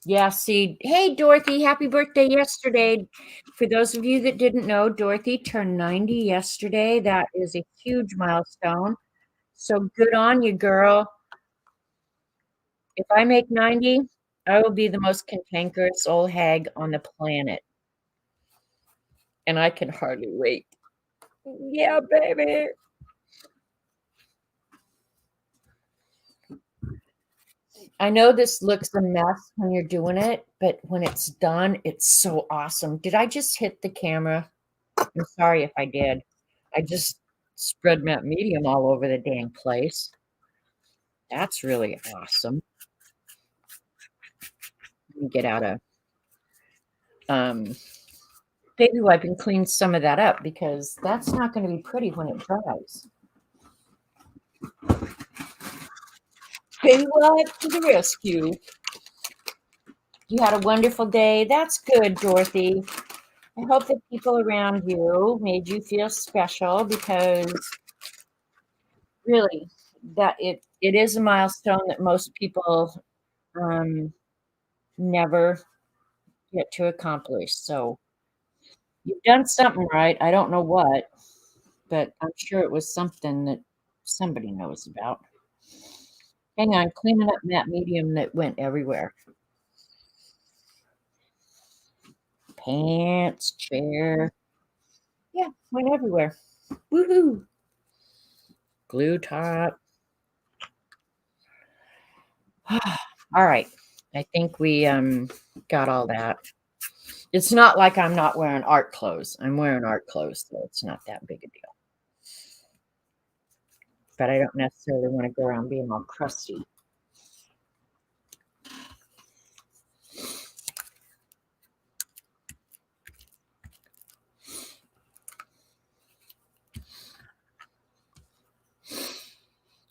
Yeah, see, hey, Dorothy, happy birthday yesterday. For those of you that didn't know, Dorothy turned 90 yesterday. That is a huge milestone. So good on you, girl. If I make 90, I will be the most cantankerous old hag on the planet. And I can hardly wait. Yeah, baby. I know this looks a mess when you're doing it, but when it's done, it's so awesome. Did I just hit the camera? I'm sorry if I did. I just spread matte medium all over the dang place. That's really awesome. Let me get out a baby wipe and clean some of that up because that's not going to be pretty when it dries. Baby wipe to the rescue. You had a wonderful day. That's good, Dorothy. I hope that people around you made you feel special because really that it is a milestone that most people never get to accomplish. So you've done something right. I don't know what, but I'm sure it was something that somebody knows about. Hang on, cleaning up that medium that went everywhere. Pants, chair. Yeah, went everywhere. Woohoo. Glue top. All right. I think we got all that. It's not like I'm not wearing art clothes. I'm wearing art clothes, so it's not that big a deal. But I don't necessarily want to go around being all crusty.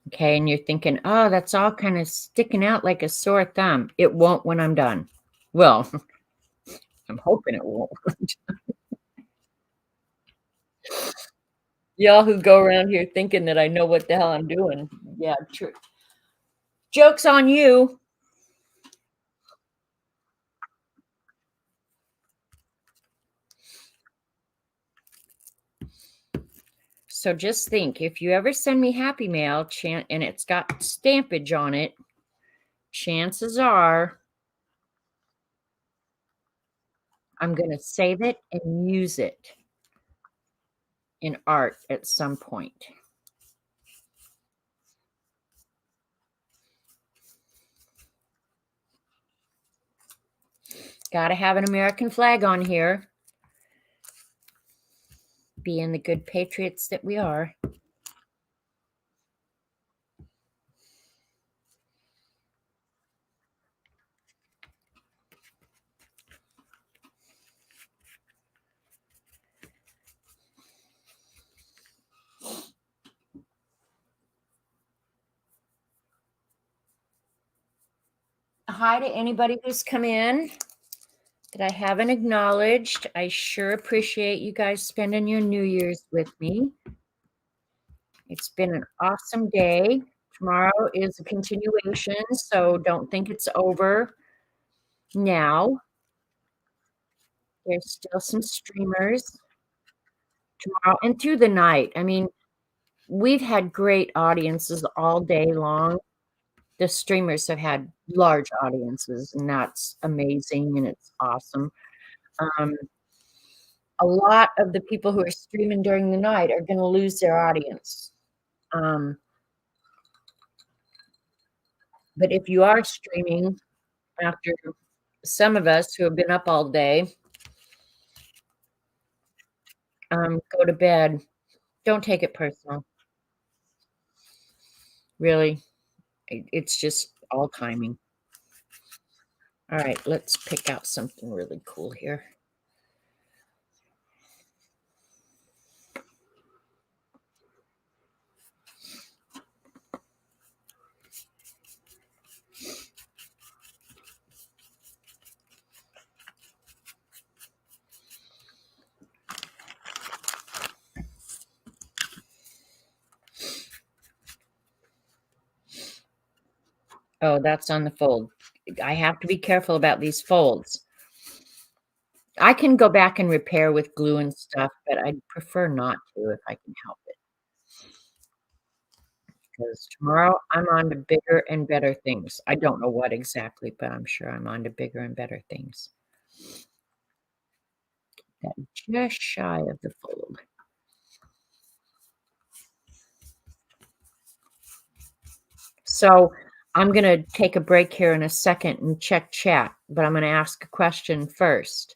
Okay, and you're thinking, oh, that's all kind of sticking out like a sore thumb. It won't when I'm done. Well, I'm hoping it won't. Y'all who go around here thinking that I know what the hell I'm doing. Yeah, true. Joke's on you. So just think, if you ever send me Happy Mail and it's got stampage on it, chances are I'm going to save it and use it in art at some point. Got to have an American flag on here. Being the good patriots that we are. Hi to anybody who's come in that I haven't acknowledged. I sure appreciate you guys spending your New Year's with me. It's been an awesome day. Tomorrow is a continuation, so don't think it's over now. There's still some streamers tomorrow and through the night. I mean, we've had great audiences all day long. The streamers have had large audiences, and that's amazing, and it's awesome. A lot of the people who are streaming during the night are going to lose their audience. But if you are streaming after some of us who have been up all day, go to bed. Don't take it personal. Really, it's just all timing. All right, let's pick out something really cool here. Oh, that's on the fold. I have to be careful about these folds. I can go back and repair with glue and stuff, but I'd prefer not to if I can help it. Because tomorrow I'm on to bigger and better things. I don't know what exactly, but I'm sure I'm on to bigger and better things. That just shy of the fold. So I'm going to take a break here in a second and check chat, but I'm going to ask a question first.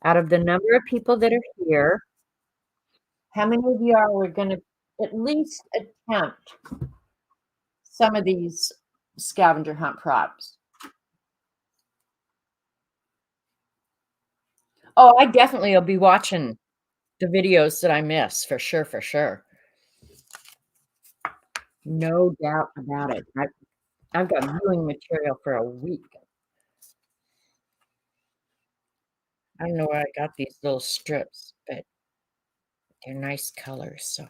Out of the number of people that are here, how many of you are going to at least attempt some of these scavenger hunt props? Oh, I definitely will be watching the videos that I miss, for sure, for sure. No doubt about it. I've got viewing material for a week. I don't know where I got these little strips, but they're nice colors, so.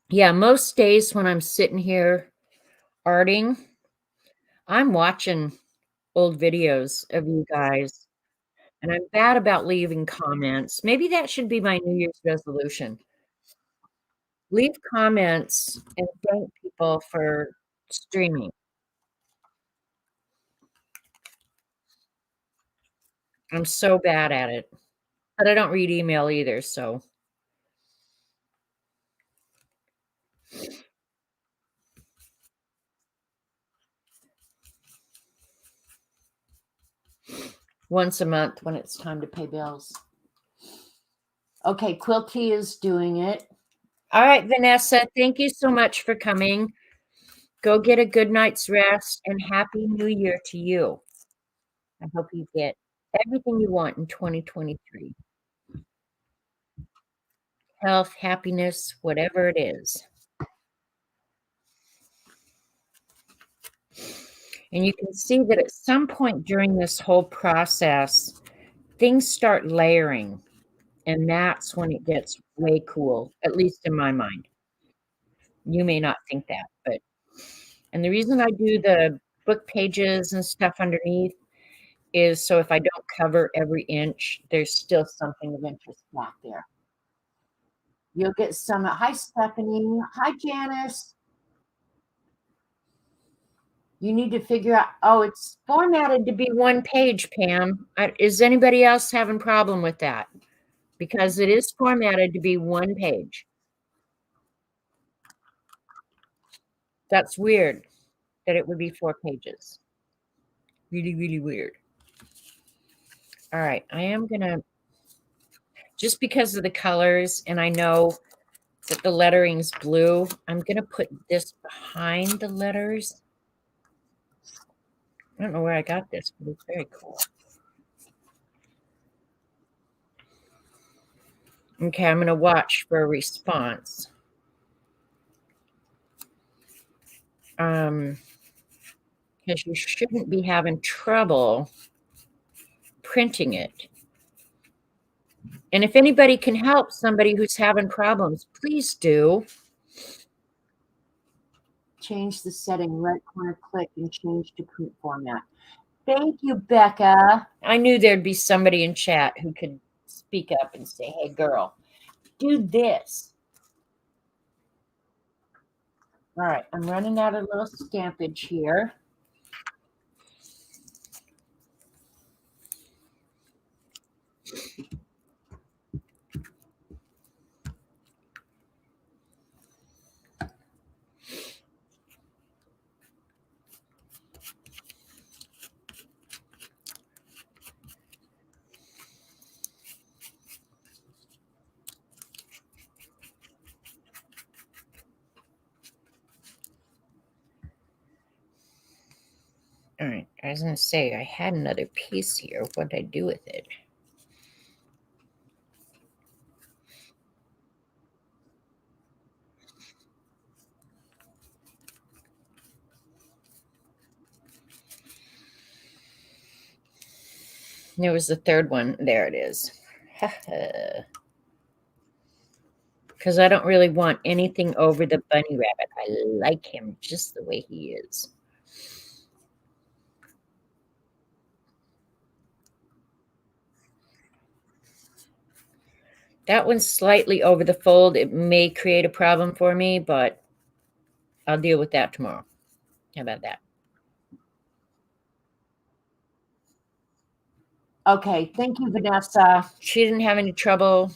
Yeah, most days when I'm sitting here arting, I'm watching old videos of you guys, and I'm bad about leaving comments. Maybe that should be my New Year's resolution. Leave comments and thank people for streaming. I'm so bad at it, but I don't read email either, so. Once a month when it's time to pay bills. Okay, Quilty is doing it. All right, Vanessa, thank you so much for coming. Go get a good night's rest and Happy New Year to you. I hope you get everything you want in 2023. Health, happiness, whatever it is. And you can see that at some point during this whole process, things start layering. And that's when it gets way cool, at least in my mind. You may not think that, but, and the reason I do the book pages and stuff underneath is so if I don't cover every inch, there's still something of interest back there. You'll get some. Hi, Stephanie. Hi, Janice. You need to figure out. Oh, it's formatted to be one page, Pam. Is anybody else having problem with that? Because it is formatted to be one page. That's weird that it would be 4 pages. Really, really weird. All right, I am gonna, just because of the colors, and I know that the lettering's blue, I'm gonna put this behind the letters. I don't know where I got this, but it's very cool. Okay, I'm gonna watch for a response. Because you shouldn't be having trouble printing it. And if anybody can help somebody who's having problems, please do. Change the setting, right corner click and change to print format. Thank you, Becca. I knew there'd be somebody in chat who could speak up and say, hey, girl, do this. All right, I'm running out of little stampage here. All right, I was going to say, I had another piece here. What did I do with it? There was the third one. There it is. Because I don't really want anything over the bunny rabbit. I like him just the way he is. That one's slightly over the fold. It may create a problem for me, but I'll deal with that tomorrow. How about that? Okay, thank you, Vanessa. She didn't have any trouble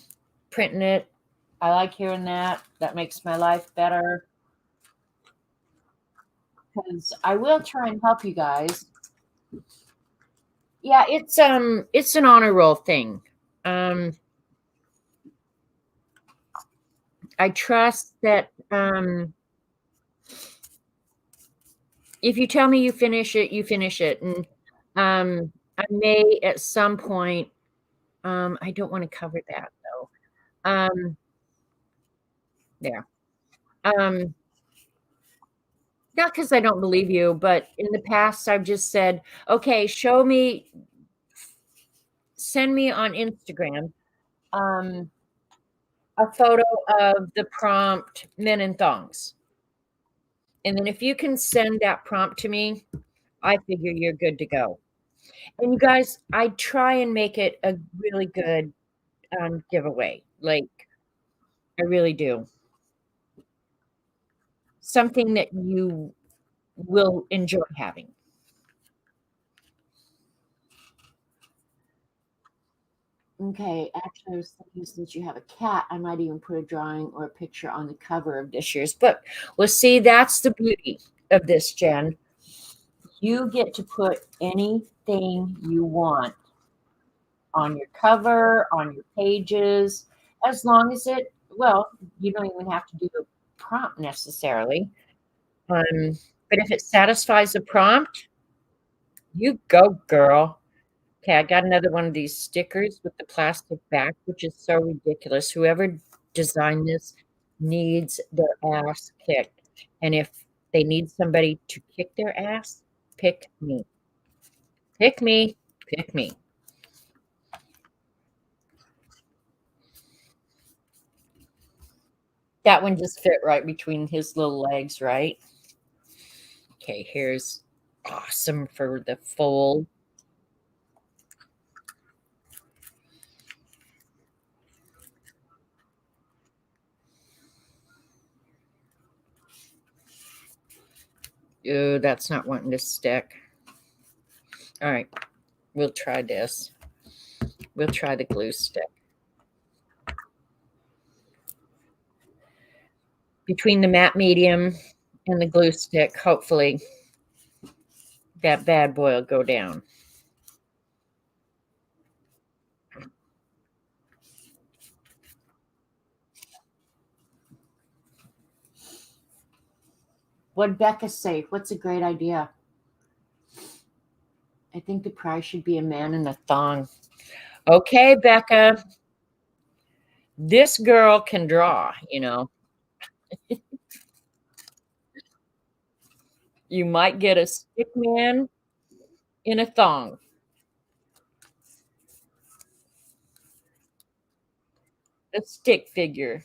printing it. I like hearing that. That makes my life better. Because I will try and help you guys. Yeah, it's an honor roll thing. I trust that if you tell me you finish it, you finish it. And I may at some point, I don't want to cover that though. There. Not because I don't believe you, but in the past I've just said, okay, send me on Instagram a photo of the prompt men in thongs. And then if you can send that prompt to me, I figure you're good to go. And you guys, I try and make it a really good giveaway. Like, I really do. Something that you will enjoy having. Okay, actually, I was thinking since you have a cat, I might even put a drawing or a picture on the cover of this year's book. Well, see, that's the beauty of this, Jen. You get to put anything you want on your cover, on your pages, as long as you don't even have to do the prompt necessarily. But if it satisfies the prompt, you go, girl. Okay, I got another one of these stickers with the plastic back, which is so ridiculous. Whoever designed this needs their ass kicked. And if they need somebody to kick their ass, pick me. Pick me. Pick me. That one just fit right between his little legs, right? Okay, here's awesome for the fold. Oh, that's not wanting to stick. All right, we'll try this. We'll try the glue stick. Between the matte medium and the glue stick, hopefully that bad boy will go down. What'd Becca say? What's a great idea? I think the prize should be a man in a thong. Okay, Becca. This girl can draw, you know. You might get a stick man in a thong. A stick figure.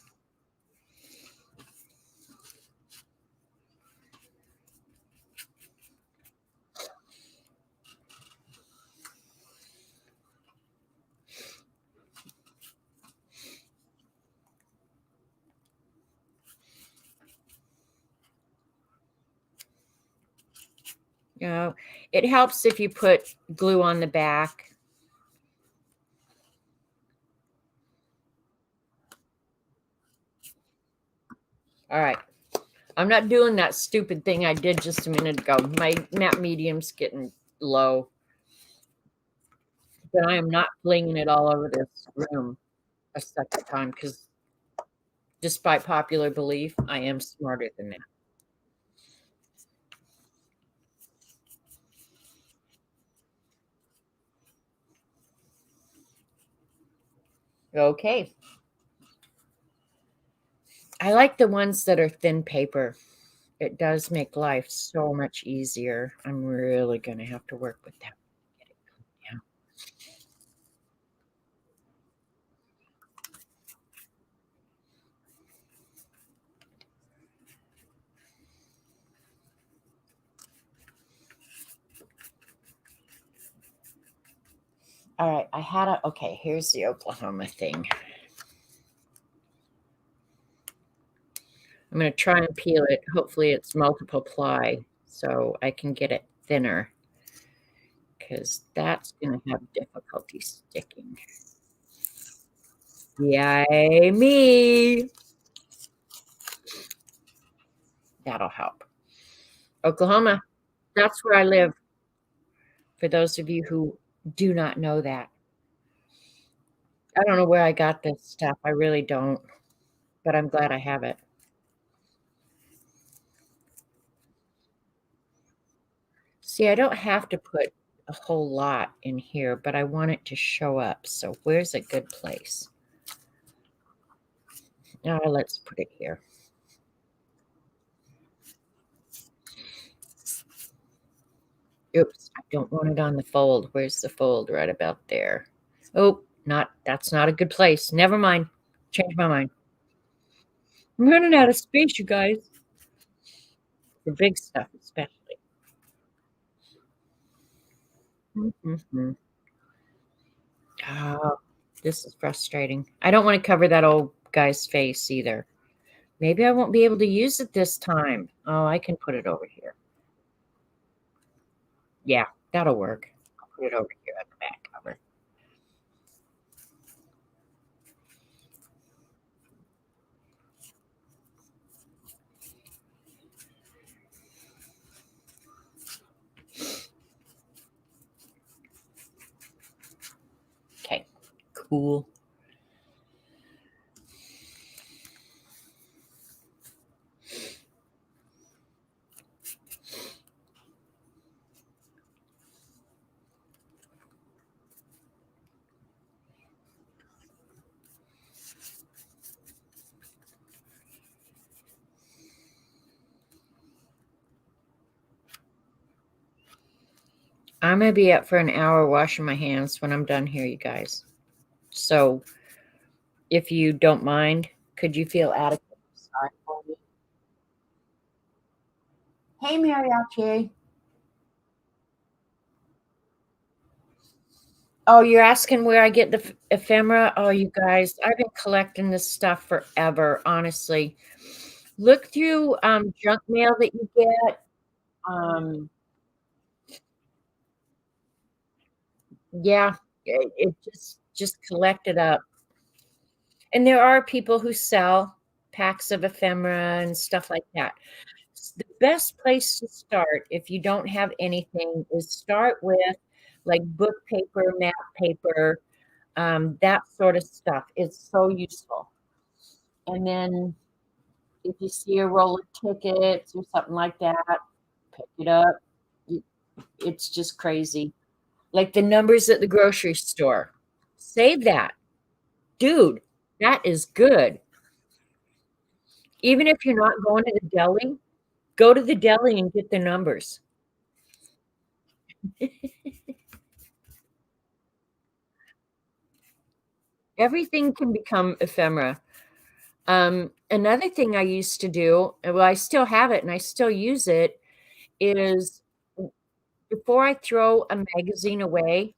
You know, it helps if you put glue on the back. All right. I'm not doing that stupid thing I did just a minute ago. My matte medium's getting low. But I am not flinging it all over this room a second time because despite popular belief, I am smarter than that. Okay. I like the ones that are thin paper. It does make life so much easier. I'm really going to have to work with that. Yeah. All right. Okay, here's the Oklahoma thing. I'm going to try and peel it. Hopefully it's multiple ply so I can get it thinner because that's going to have difficulty sticking. Yay, me. That'll help. Oklahoma, that's where I live. For those of you who do not know that. I don't know where I got this stuff. I really don't, but I'm glad I have it. See, I don't have to put a whole lot in here, but I want it to show up. So where's a good place? Let's put it here. Oops, I don't want it on the fold. Where's the fold? Right about there. Oh, that's not a good place. Never mind. Change my mind. I'm running out of space, you guys. For big stuff, especially. Oh, this is frustrating. I don't want to cover that old guy's face either. Maybe I won't be able to use it this time. Oh, I can put it over here. Yeah, that'll work. I'll put it over here on the back cover. Okay, cool. I'm going to be up for an hour washing my hands when I'm done here, you guys. So if you don't mind, could you feel adequate? Sorry for me. Hey, Mariachi. Oh, you're asking where I get the ephemera? Oh, you guys, I've been collecting this stuff forever, honestly. Look through junk mail that you get. Um, yeah, it just collect it up. And there are people who sell packs of ephemera and stuff like that. The best place to start if you don't have anything is start with like book paper, map paper, that sort of stuff. It's so useful. And then if you see a roll of tickets or something like that, pick it up. It's just crazy. Like the numbers at the grocery store. Save that. Dude, that is good. Even if you're not going to the deli, go to the deli and get the numbers. Everything can become ephemera. Another thing I used to do, and well, I still have it and I still use it, is before I throw a magazine away,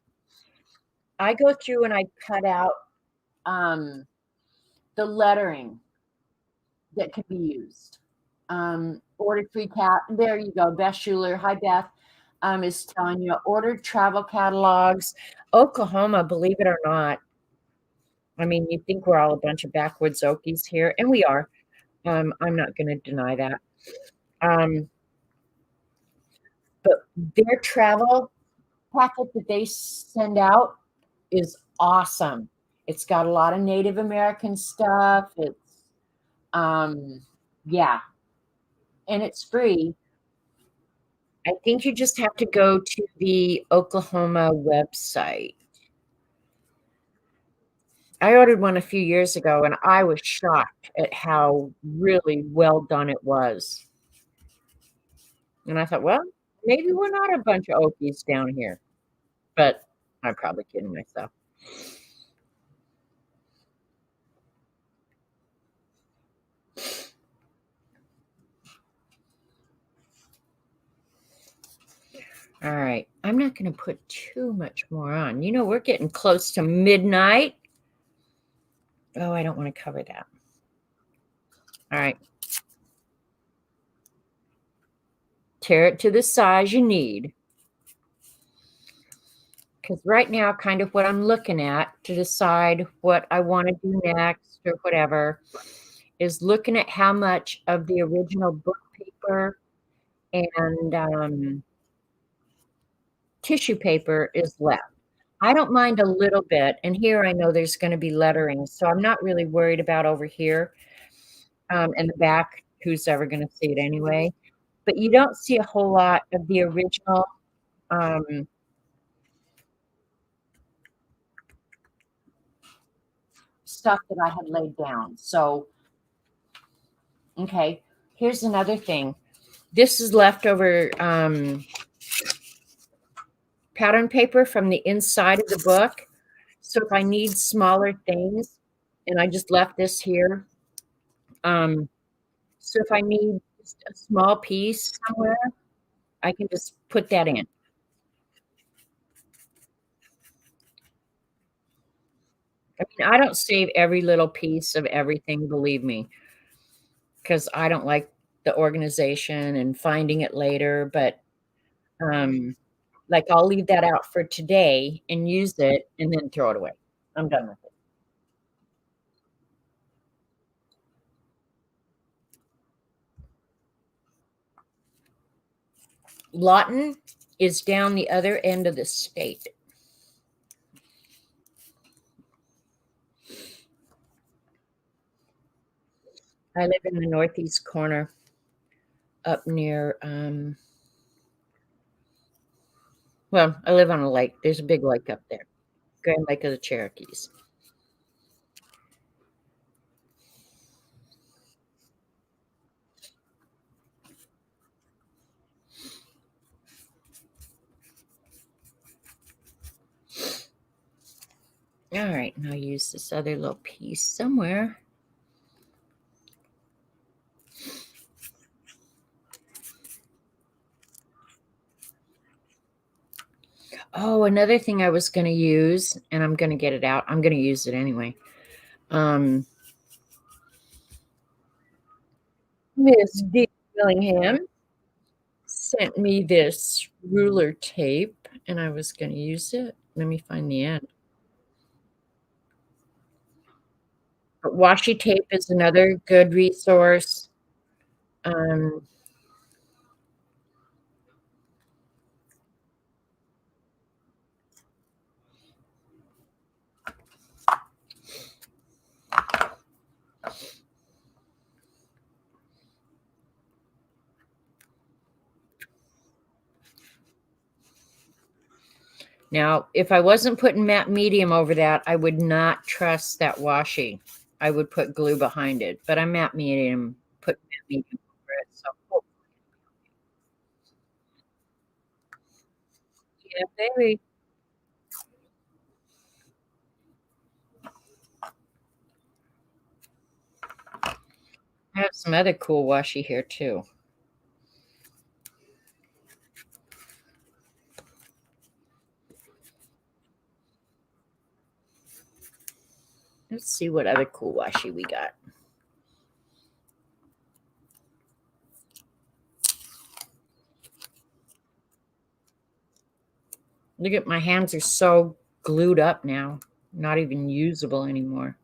I go through and I cut out the lettering that could be used. Ordered free cat. There you go. Beth Schuler. Hi, Beth. Is telling you ordered travel catalogs. Oklahoma, believe it or not. I mean, you think we're all a bunch of backwoods Okies here, and we are. I'm not going to deny that. Um, but their travel packet that they send out is awesome. It's got a lot of Native American stuff. It's um, yeah, and it's free. I think you just have to go to the Oklahoma website. I ordered one a few years ago and I was shocked at how really well done it was. And I thought, well, maybe we're not a bunch of Okies down here, but I'm probably kidding myself. All right. I'm not going to put too much more on. You know, we're getting close to midnight. Oh, I don't want to cover that. All right. Tear it to the size you need. Because right now, kind of what I'm looking at to decide what I want to do next or whatever is looking at how much of the original book paper and tissue paper is left. I don't mind a little bit. And here I know there's going to be lettering. So I'm not really worried about over here in the back. Who's ever going to see it anyway? But you don't see a whole lot of the original um, stuff that I had laid down. So, okay, here's another thing. This is leftover pattern paper from the inside of the book. So if I need smaller things, and I just left this here. So if I need just a small piece somewhere, I can just put that in. I mean, I don't save every little piece of everything, believe me, because I don't like the organization and finding it later. But um, like I'll leave that out for today and use it and then throw it away. I'm done with it. Lawton is down the other end of the state. I live in the northeast corner up near, well, I live on a lake. There's a big lake up there, Grand Lake of the Cherokees. All right, now use this other little piece somewhere. Oh, another thing I was going to use, and I'm going to get it out. I'm going to use it anyway. Miss D. Willingham sent me this ruler tape, and I was going to use it. Let me find the end. But washi tape is another good resource. Um, Now, if I wasn't putting matte medium over that, I would not trust that washi. I would put glue behind it, but I'm matte medium, put matte medium over it. So, yeah, baby. I have some other cool washi here too. Let's see what other cool washi we got. Look at my hands are so glued up now, not even usable anymore.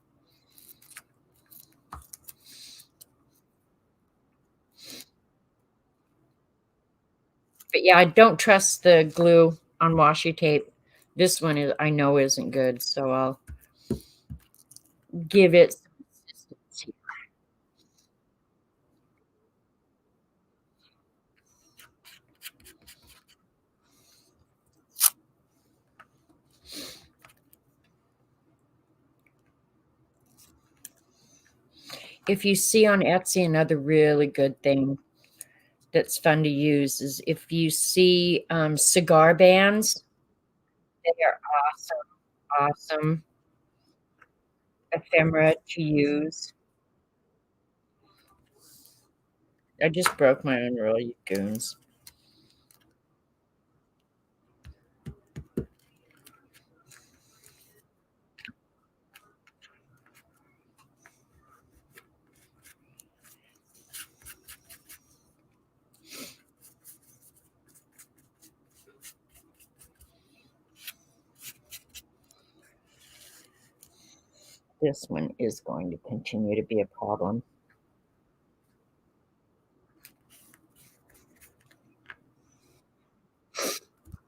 But yeah, I don't trust the glue on washi tape. This one is I know isn't good, so I'll give it some consistency. If you see on Etsy, another really good thing that's fun to use is if you see cigar bands, they are awesome ephemera to use. I just broke my own rule, you goons. This one is going to continue to be a problem.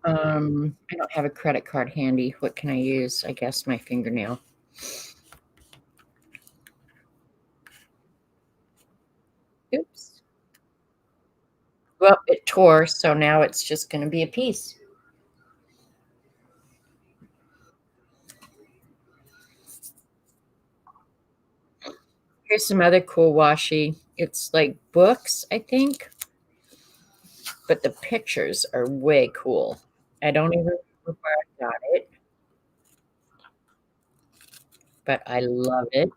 I don't have a credit card handy. What can I use? I guess my fingernail. Oops. Well, it tore, so now it's just going to be a piece. Here's some other cool washi. It's like books, I think, but the pictures are way cool. I don't even remember where I got it, but I love it.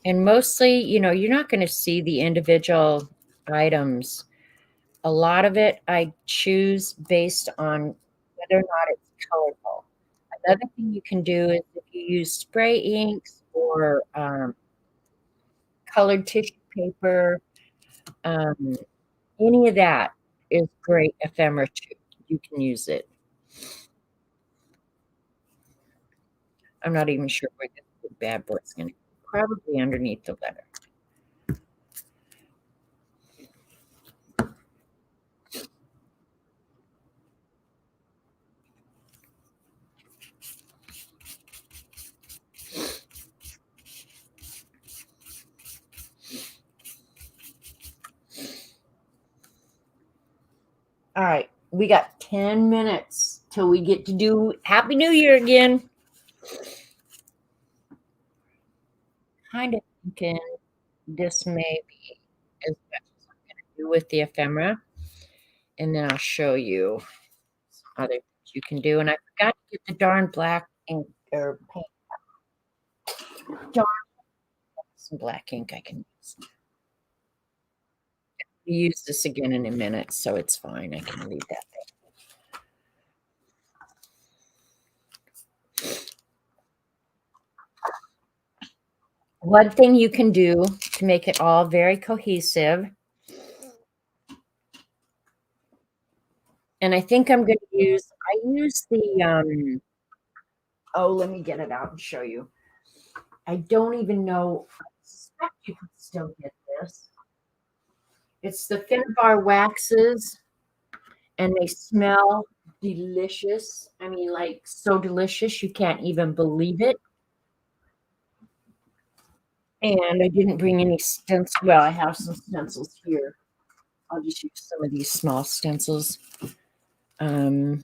And mostly, you're not going to see the individual items. A lot of it I choose based on whether or not it's colorful. Another thing you can do is if you use spray inks or colored tissue paper, um, any of that is great ephemera too. You can use it. I'm not even sure where this big bad boy is going to go. Probably underneath the letter. All right, we got 10 minutes till we get to do Happy New Year again. Kind of thinking this may be as much as I'm going to do with the ephemera. And then I'll show you other things you can do. And I forgot to get the darn black ink or paint. Darn, some black ink I can use this again in a minute, so it's fine. I can leave that there. One thing you can do to make it all very cohesive, and I think I'm going to use, I use the, oh, let me get it out and show you. I don't even know, I suspect you can still get this. It's the Finbar waxes, and they smell delicious. I mean, like so delicious, you can't even believe it. And I didn't bring any stencils. Well, I have some stencils here. I'll just use some of these small stencils. I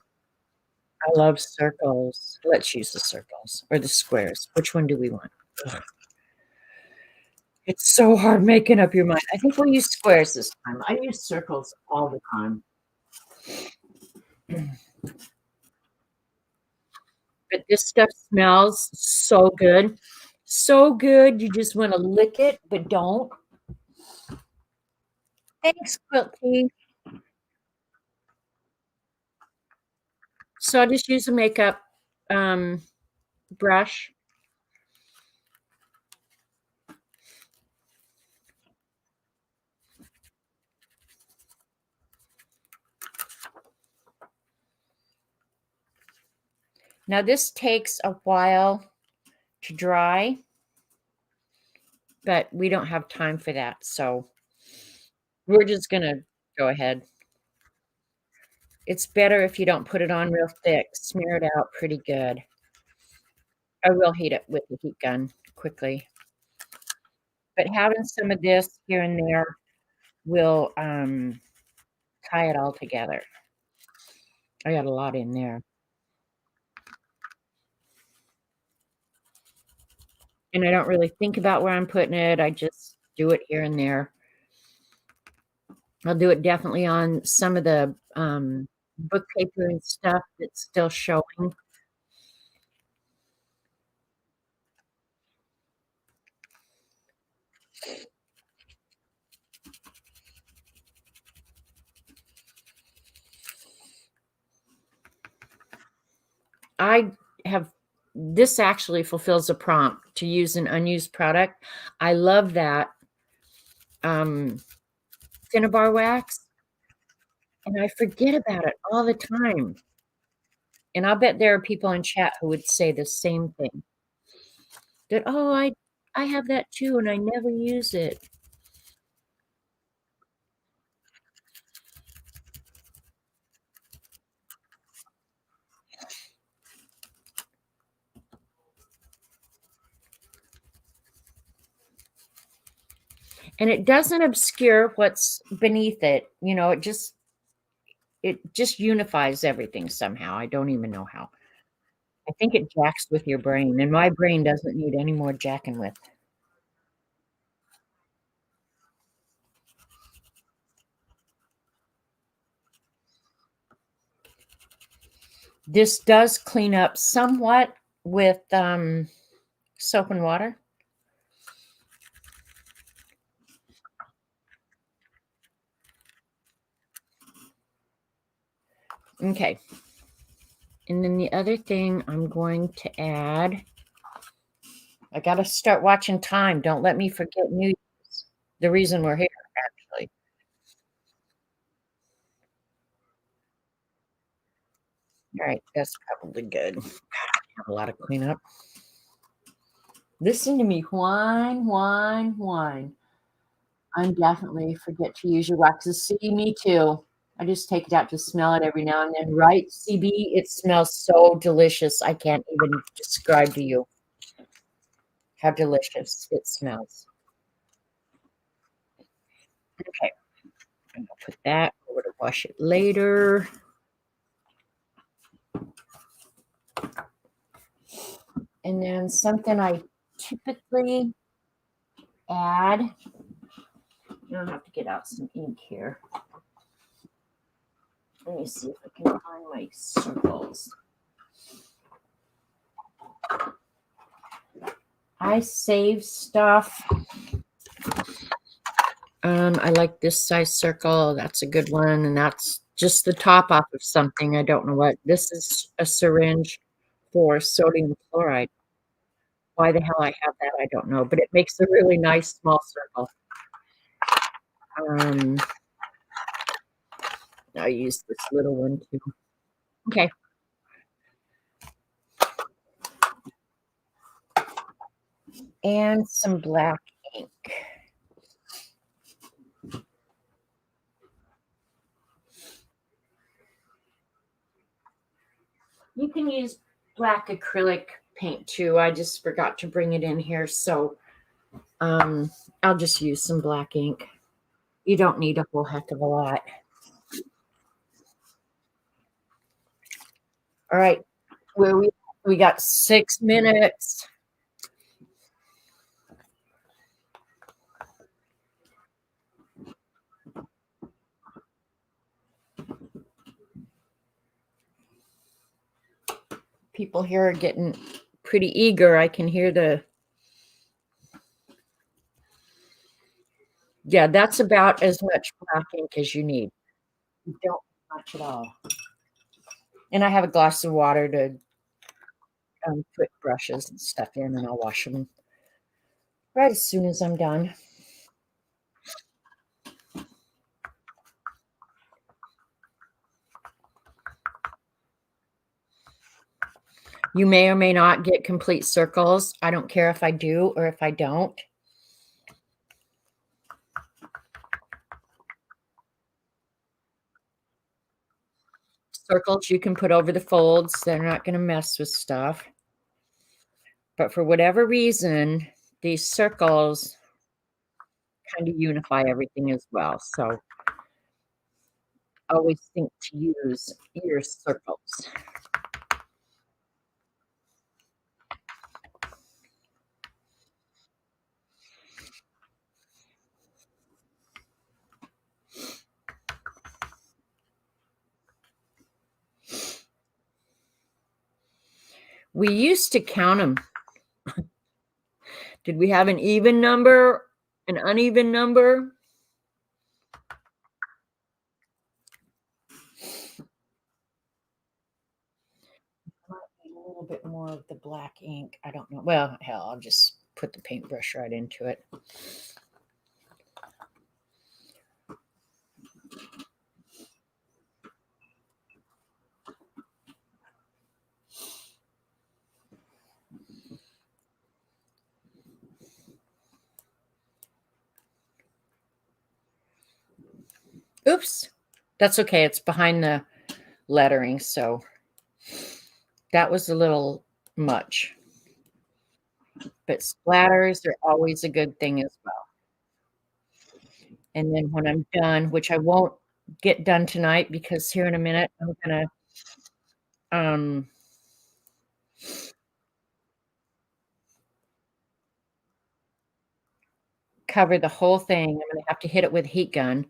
love circles. Let's use the circles or the squares. Which one do we want? Ugh. It's so hard making up your mind. I think we'll use squares this time. I use circles all the time. But this stuff smells so good. So good. You just want to lick it, but don't. Thanks, Quilty. So I'll just use a makeup brush. Now this takes a while to dry, but we don't have time for that. So we're just going to go ahead. It's better if you don't put it on real thick. Smear it out pretty good. I will heat it with the heat gun quickly. But having some of this here and there will tie it all together. I got a lot in there. And I don't really think about where I'm putting it. I just do it here and there. I'll do it definitely on some of the book paper and stuff that's still showing. I have, this actually fulfills a prompt to use an unused product. I love that Cinnabar wax, and I forget about it all the time. And I'll bet there are people in chat who would say the same thing. That, oh, I have that too, and I never use it. And it doesn't obscure what's beneath it. You know, it just unifies everything somehow. I don't even know how. I think it jacks with your brain, and my brain doesn't need any more jacking with. This does clean up somewhat with soap and water. Okay. And then the other thing I'm going to add, I got to start watching time. Don't let me forget New Year's. The reason we're here, actually. All right, that's probably good. God, I have a lot of cleanup. Listen to me whine, whine, whine. I'm definitely forget to use your waxes. See, me too. I just take it out to smell it every now and then, right? CB, it smells so delicious. I can't even describe to you how delicious it smells. Okay, I'm gonna put that. We're gonna wash it later. And then something I typically add. I'll have to get out some ink here. Let me see if I can find my circles. I save stuff. I like this size circle. That's a good one. And that's just the top off of something. I don't know what. This is a syringe for sodium chloride. Why the hell I have that, I don't know. But it makes a really nice small circle. I use this little one too. Okay. And some black ink. You can use black acrylic paint too. I just forgot to bring it in here. So I'll just use some black ink. You don't need a whole heck of a lot. All right. Where we got 6 minutes. People here are getting pretty eager. I can hear yeah, that's about as much black ink as you need. You don't need much at all. And I have a glass of water to put brushes and stuff in, and I'll wash them right as soon as I'm done. You may or may not get complete circles. I don't care if I do or if I don't. Circles you can put over the folds. They're not going to mess with stuff. But for whatever reason, these circles kind of unify everything as well. So always think to use your circles. We used to count them. Did we have an even number, an uneven number? A little bit more of the black ink. I don't know. Well, hell, I'll just put the paintbrush right into it. Oops. That's okay. It's behind the lettering, so that was a little much. But splatters are always a good thing as well. And then when I'm done, which I won't get done tonight because here in a minute I'm gonna cover the whole thing. I'm gonna have to hit it with a heat gun,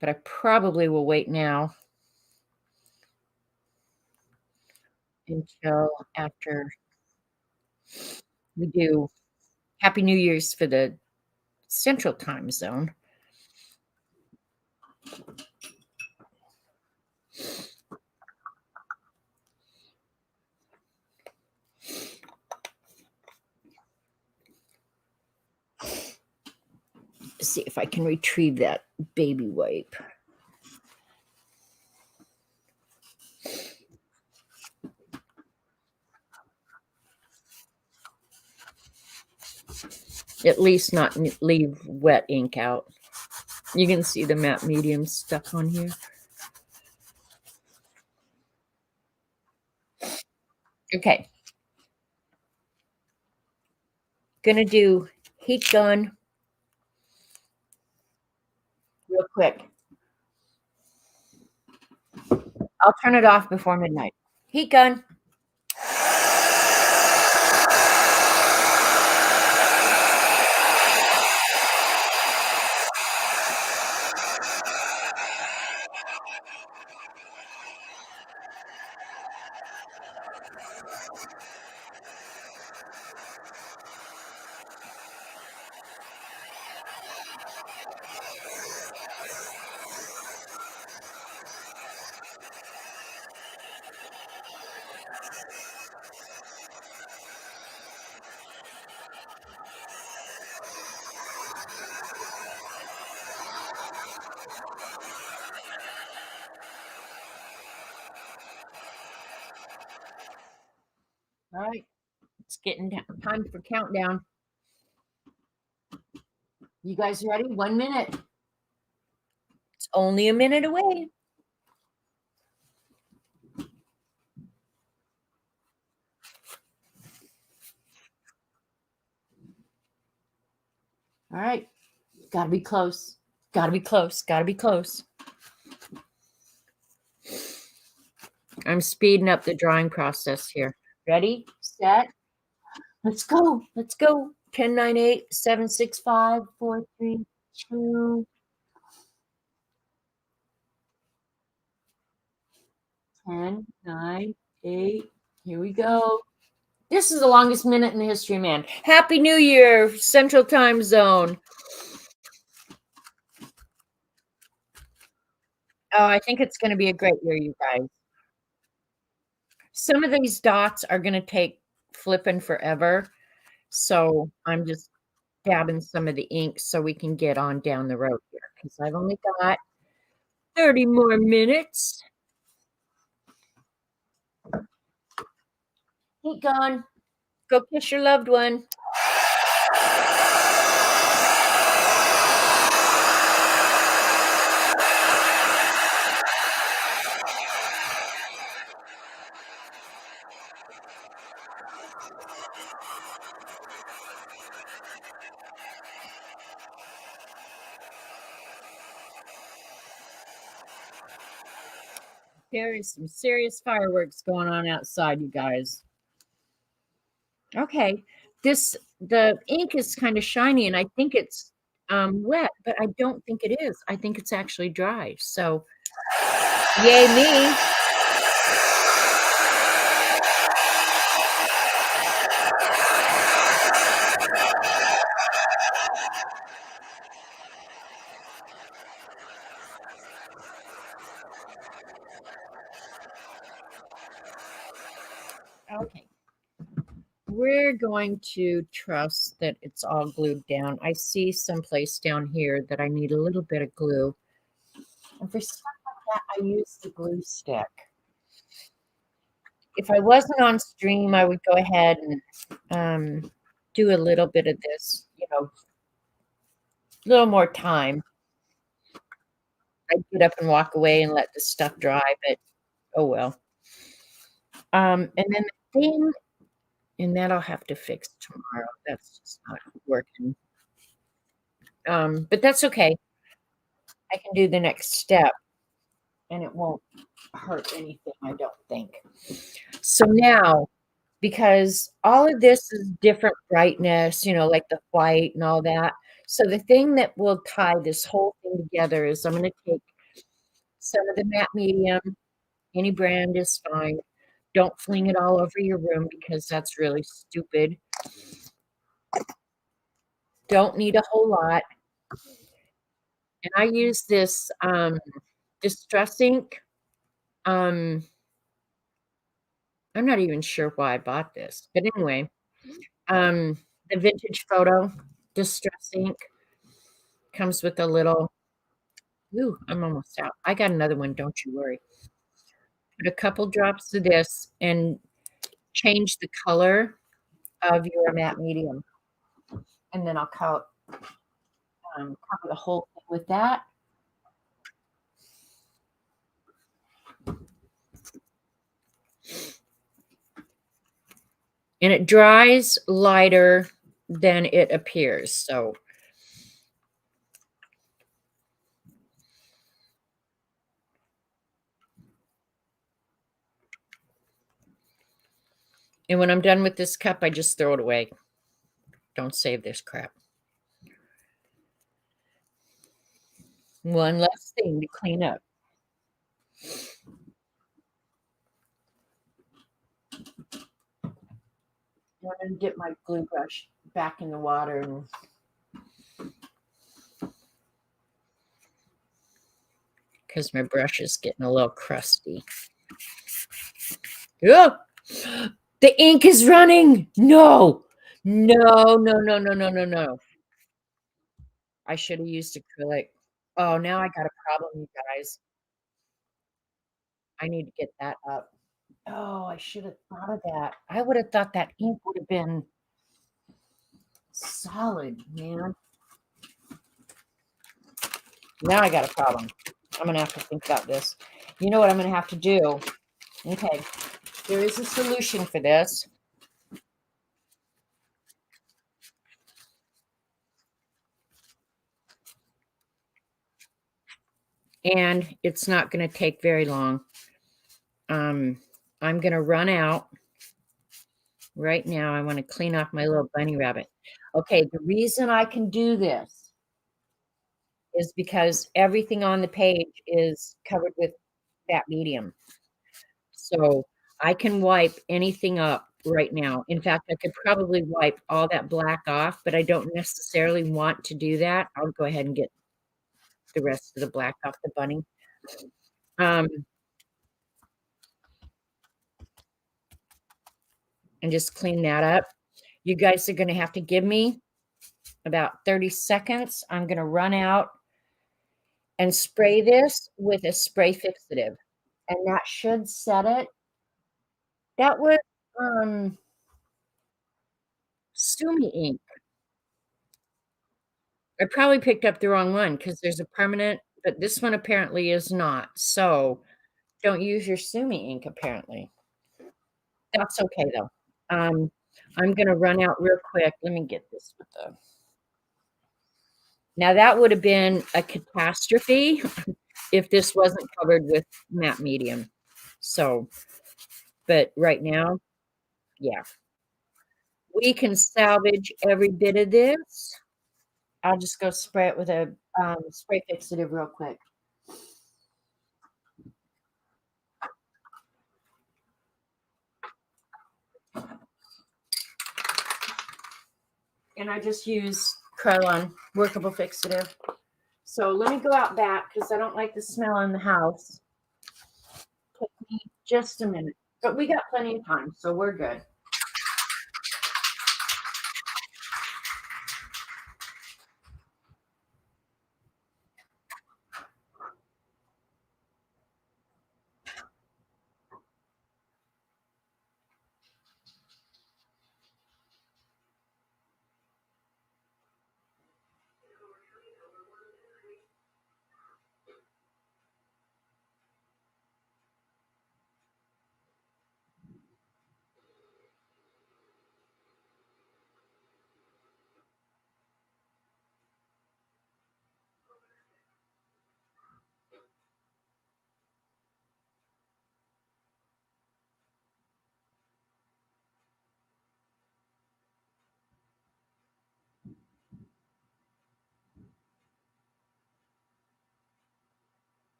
but I probably will wait now until after we do Happy New Year's for the Central Time Zone. See if I can retrieve that baby wipe. At least not leave wet ink out. You can see the matte medium stuff on here. Okay. Gonna do heat gun real quick. I'll turn it off before midnight. Heat gun. All right, it's getting time for countdown. You guys ready? 1 minute. It's only a minute away. All right. Gotta be close. Gotta be close. Gotta be close. I'm speeding up the drawing process here. Ready, set, let's go. Let's go. 10, 9, 8, 7, 6, 5, 4, 3, 2, 10, 9, 8. Here we go. This is the longest minute in the history, man. Happy New Year, Central Time Zone. Oh, I think it's going to be a great year, you guys. Some of these dots are going to take flipping forever. So I'm just dabbing some of the ink so we can get on down the road here because I've only got 30 more minutes. Keep going. Go kiss your loved one. There is some serious fireworks going on outside, you guys. Okay, the ink is kind of shiny, and I think it's wet, but I don't think it is. I think it's actually dry. So, yay me! Okay. We're going to trust that it's all glued down. I see someplace down here that I need a little bit of glue. And for stuff like that, I use the glue stick. If I wasn't on stream, I would go ahead and do a little bit of this, a little more time. I'd get up and walk away and let the stuff dry, but oh well. And then the thing, and that I'll have to fix tomorrow. That's just not working. But that's okay. I can do the next step and it won't hurt anything, I don't think. So now, because all of this is different brightness, like the white and all that. So the thing that will tie this whole thing together is I'm going to take some of the matte medium, any brand is fine. Don't fling it all over your room because that's really stupid. Don't need a whole lot. And I use this distress ink. I'm not even sure why I bought this, but anyway, the vintage photo distress ink comes with a little. Ooh, I'm almost out. I got another one, don't you worry. Put a couple drops of this and change the color of your matte medium. And then I'll cover the whole thing with that. And it dries lighter than it appears. So and when I'm done with this cup, I just throw it away. Don't save this crap. One less thing to clean up. I'm going to get my glue brush back in the water and because my brush is getting a little crusty. Oh, the ink is running. No. I should have used acrylic. Oh, now I got a problem, you guys. I need to get that up. Oh, I should have thought of that. I would have thought that ink would have been solid, man. Now I got a problem. I'm going to have to think about this. You know what I'm going to have to do? Okay. There is a solution for this. And it's not going to take very long. I'm going to run out right now. I want to clean off my little bunny rabbit. Okay, the reason I can do this is because everything on the page is covered with that medium. So I can wipe anything up right now. In fact, I could probably wipe all that black off, but I don't necessarily want to do that. I'll go ahead and get the rest of the black off the bunny. And just clean that up. You guys are going to have to give me about 30 seconds. I'm going to run out and spray this with a spray fixative. And that should set it. That was Sumi ink. I probably picked up the wrong one because there's a permanent, but this one apparently is not. So don't use your Sumi ink, apparently. That's okay, though. I'm going to run out real quick. Let me get this with the... Now, that would have been a catastrophe if this wasn't covered with matte medium. So, but right now, yeah. We can salvage every bit of this. I'll just go spray it with a spray fixative real quick. And I just use Krylon workable fixative. So let me go out back because I don't like the smell in the house. Take me just a minute. But we got plenty of time, so we're good.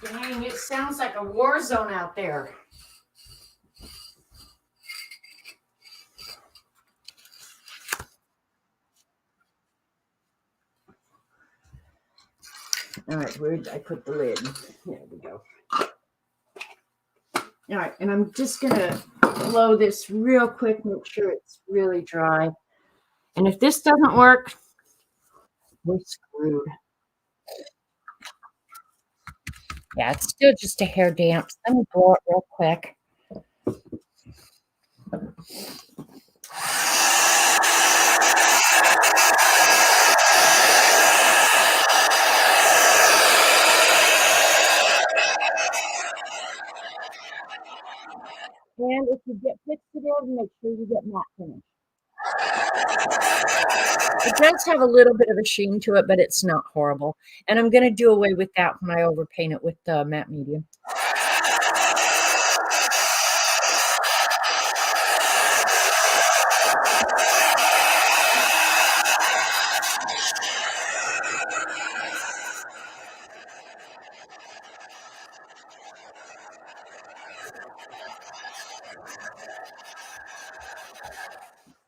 Dang, it sounds like a war zone out there. All right, where did I put the lid? There we go. All right, and I'm just going to blow this real quick, make sure it's really dry. And if this doesn't work, we're screwed. Yeah, it's still just a hair damp. Let me blow it real quick. And if you get fixative, make sure you get matte finish. It does have a little bit of a sheen to it, but it's not horrible. And I'm going to do away with that when I overpaint it with the matte medium.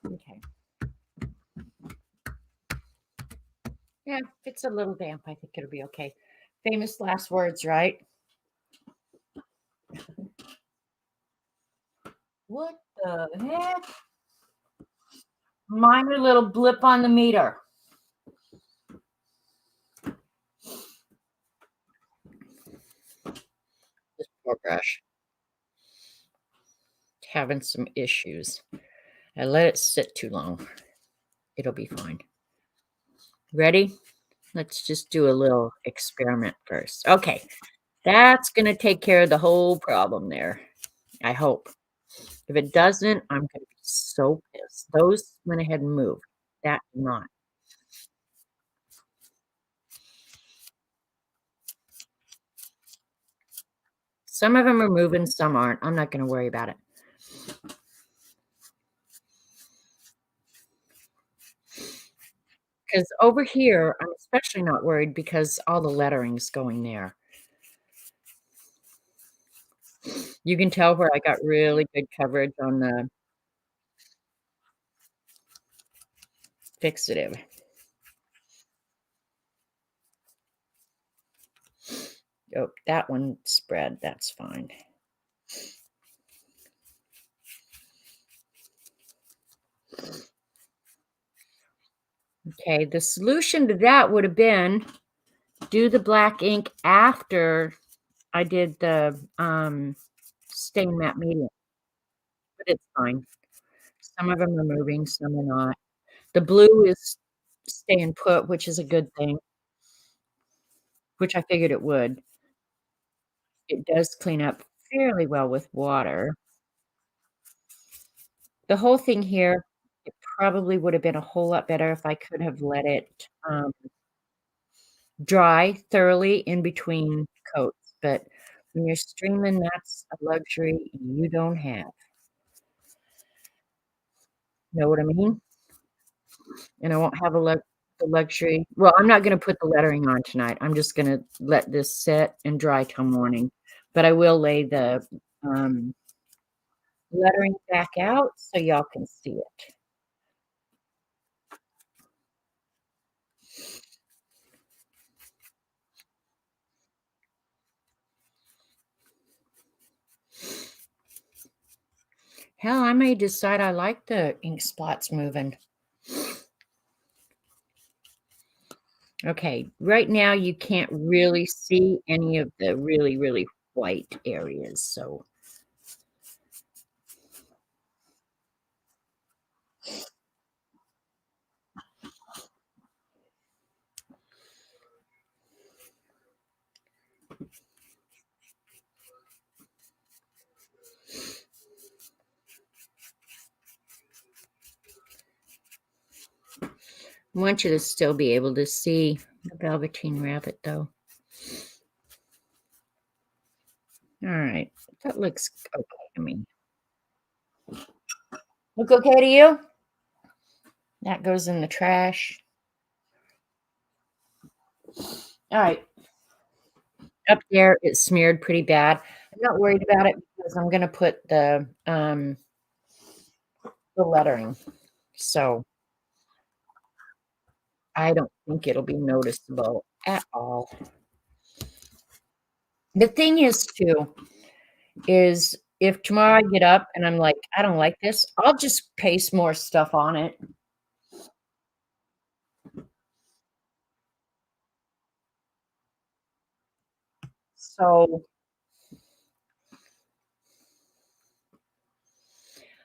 Okay. Yeah, if it's a little damp, I think it'll be okay. Famous last words, right? What the heck? Minor little blip on the meter. This poor brush having some issues. I let it sit too long. It'll be fine. Ready? Let's just do a little experiment first. Okay, that's going to take care of the whole problem there. I hope. If it doesn't, I'm going to be so pissed. Those went ahead and moved. That did not. Some of them are moving, some aren't. I'm not going to worry about it. Because over here, I'm especially not worried because all the lettering's going there. You can tell where I got really good coverage on the fixative. Oh, that one spread. That's fine. Okay, the solution to that would have been do the black ink after I did the stain matte medium. But it's fine. Some of them are moving, some are not. The blue is staying put, which is a good thing, which I figured it would. It does clean up fairly well with water. The whole thing here, it probably would have been a whole lot better if I could have let it dry thoroughly in between coats, but when you're streaming, that's a luxury you don't have. Know what I mean? And I won't have the luxury. Well, I'm not gonna put the lettering on tonight. I'm just gonna let this sit and dry till morning, but I will lay the, lettering back out so y'all can see it. Hell, I may decide I like the ink spots moving. Okay, right now you can't really see any of the really, really white areas, so I want you to still be able to see the Velveteen Rabbit, though. All right, that looks okay to me. Look okay to you? That goes in the trash. All right. Up there, it's smeared pretty bad. I'm not worried about it because I'm gonna put the lettering. So I don't think it'll be noticeable at all. The thing is too, is if tomorrow I get up and I'm like, I don't like this, I'll just paste more stuff on it. So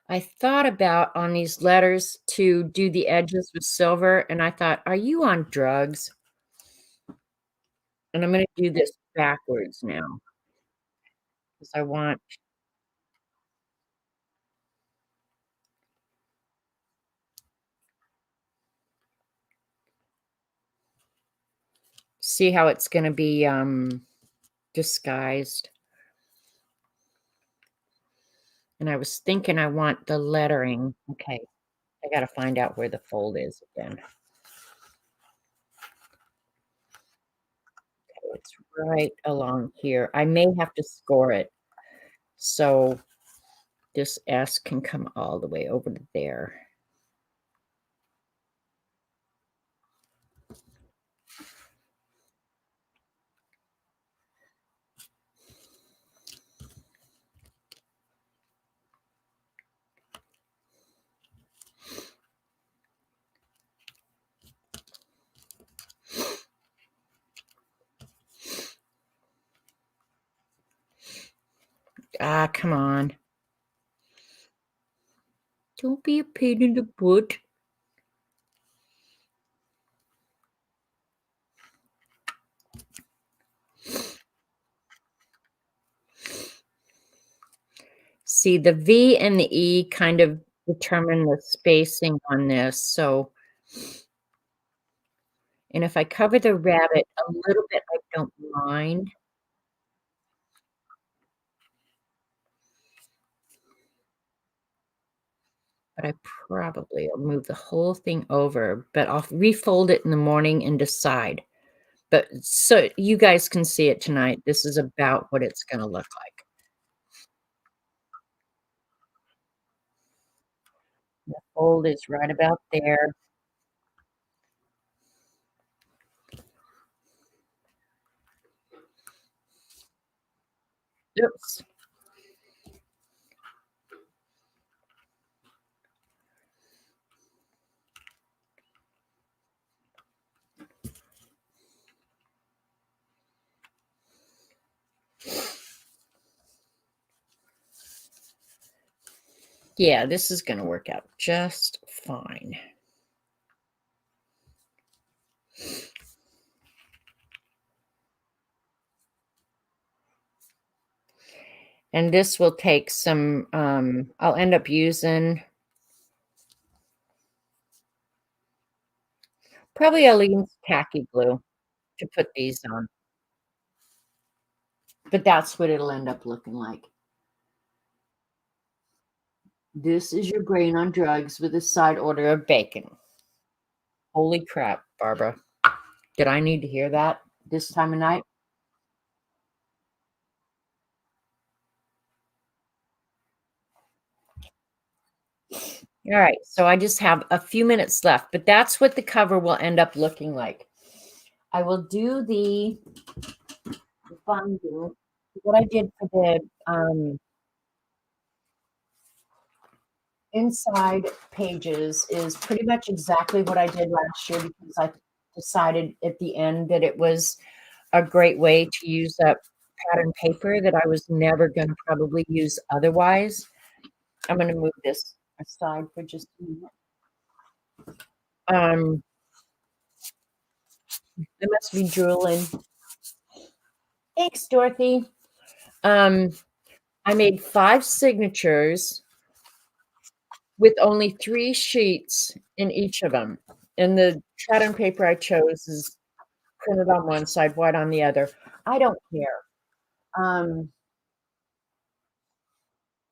I thought about on these letters to do the edges with silver, and I thought, are you on drugs? And I'm gonna do this backwards now because I want see how it's gonna be disguised. And I was thinking I want the lettering. Okay, I gotta find out where the fold is again. It's right along here. I may have to score it. So this S can come all the way over to there. come on. Don't be a pain in the butt. See, the V and the E kind of determine the spacing on this, so and if I cover the rabbit a little bit, I don't mind. But I probably will move the whole thing over, but I'll refold it in the morning and decide. But so you guys can see it tonight. This is about what it's gonna look like. The fold is right about there. Oops. Yeah, this is gonna work out just fine. And this will take some, I'll end up using probably I'll use tacky glue to put these on. But that's what it'll end up looking like. This is your brain on drugs with a side order of bacon. Holy crap, Barbara. Did I need to hear that this time of night? All right, so I just have a few minutes left, but that's what the cover will end up looking like. I will do the binding. What I did for the inside pages is pretty much exactly what I did last year because I decided at the end that it was a great way to use up pattern paper that I was never going to probably use otherwise. I'm going to move this aside for just a minute. I must be drooling. Thanks, Dorothy. I made 5 signatures with only 3 sheets in each of them. And the pattern paper I chose is printed on one side, white on the other. I don't care.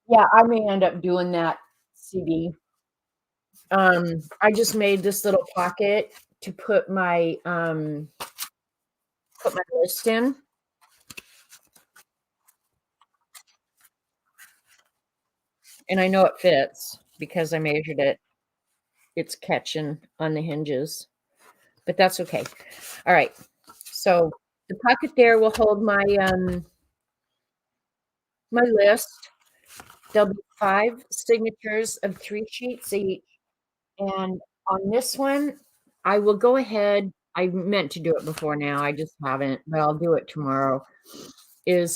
Yeah, I may end up doing that CD. I just made this little pocket to put my list in. And I know it fits because I measured it. It's catching on the hinges, but that's okay. All right. So the pocket there will hold my my list. There'll be 5 signatures of 3 sheets each. And on this one, I will go ahead. I meant to do it before now. I just haven't, but I'll do it tomorrow.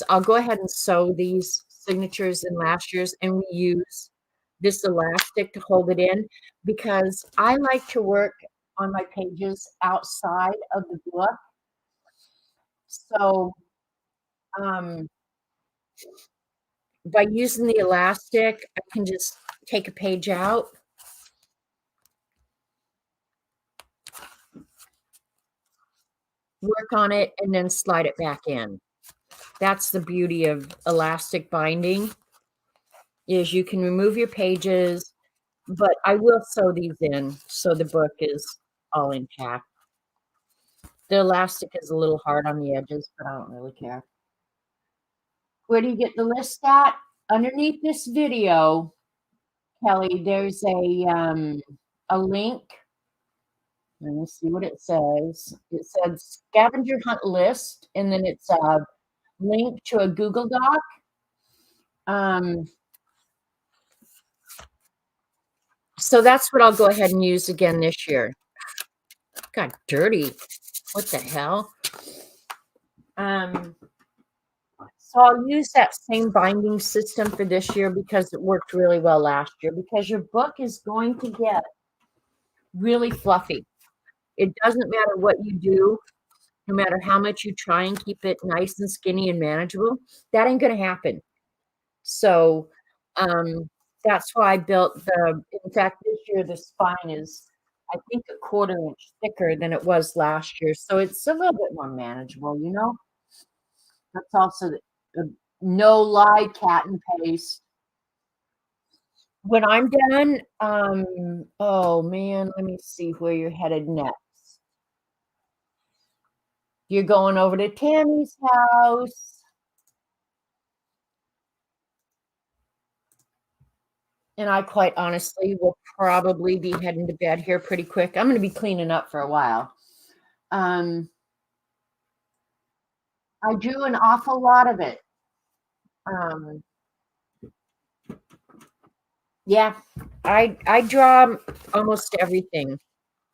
I'll go ahead and sew these signatures in last year's, and we use this elastic to hold it in because I like to work on my pages outside of the book. So by using the elastic, I can just take a page out. Work on it and then slide it back in. That's the beauty of elastic binding is you can remove your pages, but I will sew these in so the book is all intact. The elastic is a little hard on the edges, but I don't really care. Where do you get the list at? Underneath this video, Kelly, there's a link. Let me see what it says. It says scavenger hunt list, and then it's a link to a Google Doc. So that's what I'll go ahead and use again this year. Got dirty. What the hell? Let's So I'll use that same binding system for this year because it worked really well last year, because your book is going to get really fluffy. It doesn't matter what you do, no matter how much you try and keep it nice and skinny and manageable, that ain't gonna happen. So, that's why I built in fact, this year, the spine is, I think, a quarter inch thicker than it was last year, so it's a little bit more manageable, you know? That's also the no lie cat and paste. When I'm done, oh man, let me see where you're headed next. You're going over to Tammy's house. And I quite honestly will probably be heading to bed here pretty quick. I'm going to be cleaning up for a while. Um, I do an awful lot of it. Um, yeah, I draw almost everything.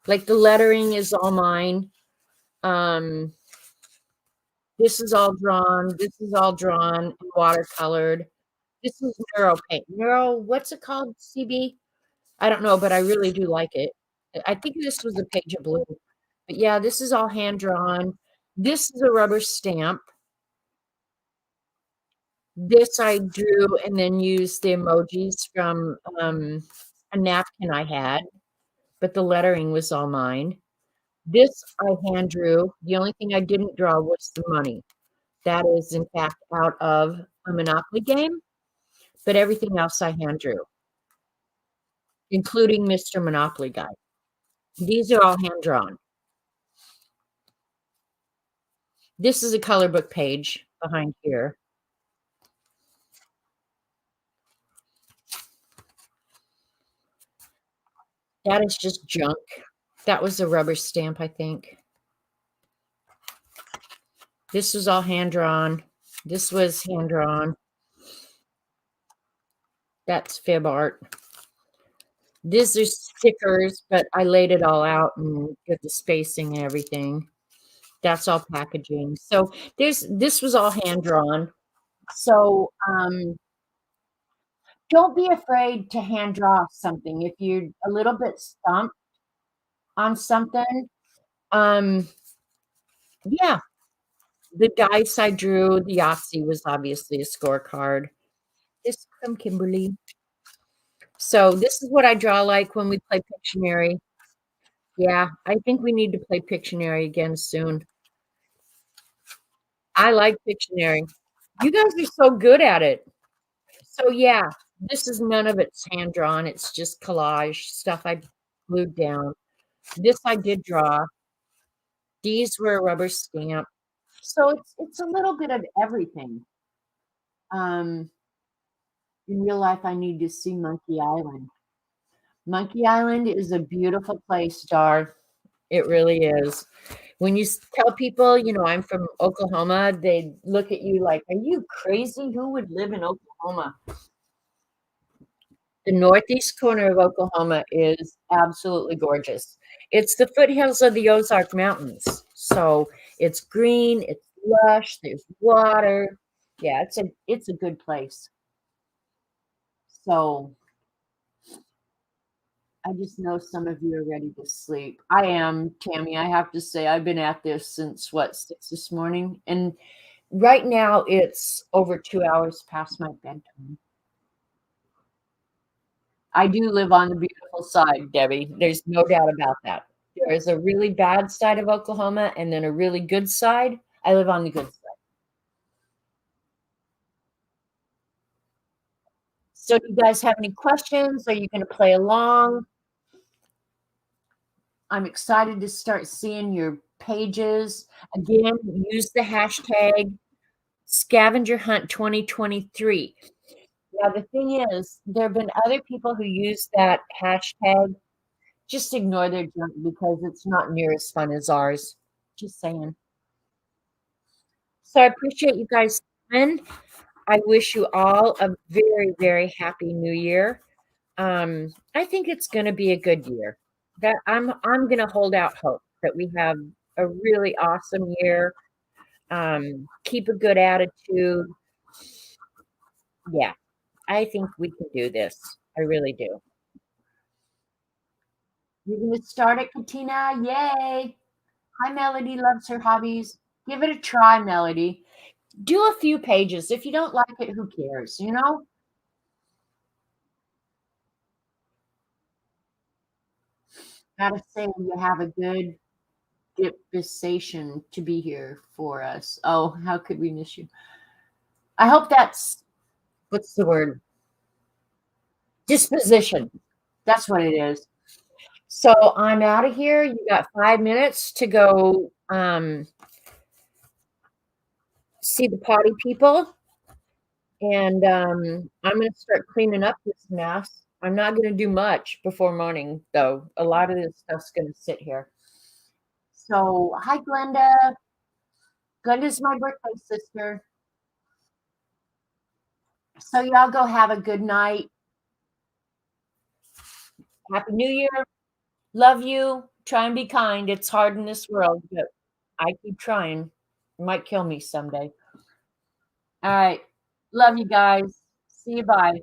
Like the lettering is all mine. Um, this is all drawn. This is all drawn and watercolored. This is Neuro paint. Neuro, what's it called? CB? I don't know, but I really do like it. I think this was a page of blue. But yeah, this is all hand drawn. This is a rubber stamp. This I drew and then used the emojis from a napkin I had, but the lettering was all mine. This I hand drew. The only thing I didn't draw was the money. That is, in fact, out of a Monopoly game, but everything else I hand drew, including Mr. Monopoly Guy. These are all hand drawn. This is a color book page behind here. That is just junk. That was a rubber stamp, I think. This was all hand drawn. This was hand drawn. That's fib art. These are stickers, but I laid it all out and get the spacing and everything. That's all packaging. So this was all hand drawn. So don't be afraid to hand draw something if you're a little bit stumped on something. Yeah, the dice I drew, the Yahtzee was obviously a scorecard. This from Kimberly. So this is what I draw like when we play Pictionary. Yeah, I think we need to play Pictionary again soon. I like Pictionary. You guys are so good at it. So yeah, this is none of it's hand drawn. It's just collage stuff I glued down. This I did draw. These were a rubber stamp. So it's a little bit of everything. In real life, I need to see Monkey Island. Monkey Island is a beautiful place, Dar. It really is. When you tell people, I'm from Oklahoma, they look at you like, are you crazy? Who would live in Oklahoma? The northeast corner of Oklahoma is absolutely gorgeous. It's the foothills of the Ozark Mountains. So it's green, it's lush, there's water. Yeah, it's a good place. So I just know some of you are ready to sleep. I am, Tammy. I have to say, I've been at this since 6 this morning. And right now it's over 2 hours past my bedtime. I do live on the beautiful side, Debbie. There's no doubt about that. There's a really bad side of Oklahoma and then a really good side. I live on the good side. So do you guys have any questions? Are you going to play along? I'm excited to start seeing your pages. Again, use the hashtag Scavenger Hunt 2023. Now, the thing is, there have been other people who use that hashtag. Just ignore their junk because it's not near as fun as ours. Just saying. So I appreciate you guys coming. I wish you all a very, very happy new year. I think it's going to be a good year. That I'm going to hold out hope that we have a really awesome year. Keep a good attitude. Yeah, I think we can do this. I really do. You're gonna start it, Katina? Yay! Hi, Melody loves her hobbies. Give it a try, Melody. Do a few pages. If you don't like it, who cares? You know? Gotta say, you have a good disposition to be here for us. Oh, how could we miss you? I hope that's what's the word? Disposition. That's what it is. So I'm out of here. You got 5 minutes to go see the potty people. And I'm going to start cleaning up this mess. I'm not going to do much before morning, though. A lot of this stuff's going to sit here. So, hi, Glenda. Glenda's my birthday sister. So, y'all go have a good night. Happy New Year. Love you. Try and be kind. It's hard in this world, but I keep trying. It might kill me someday. All right. Love you guys. See you. Bye.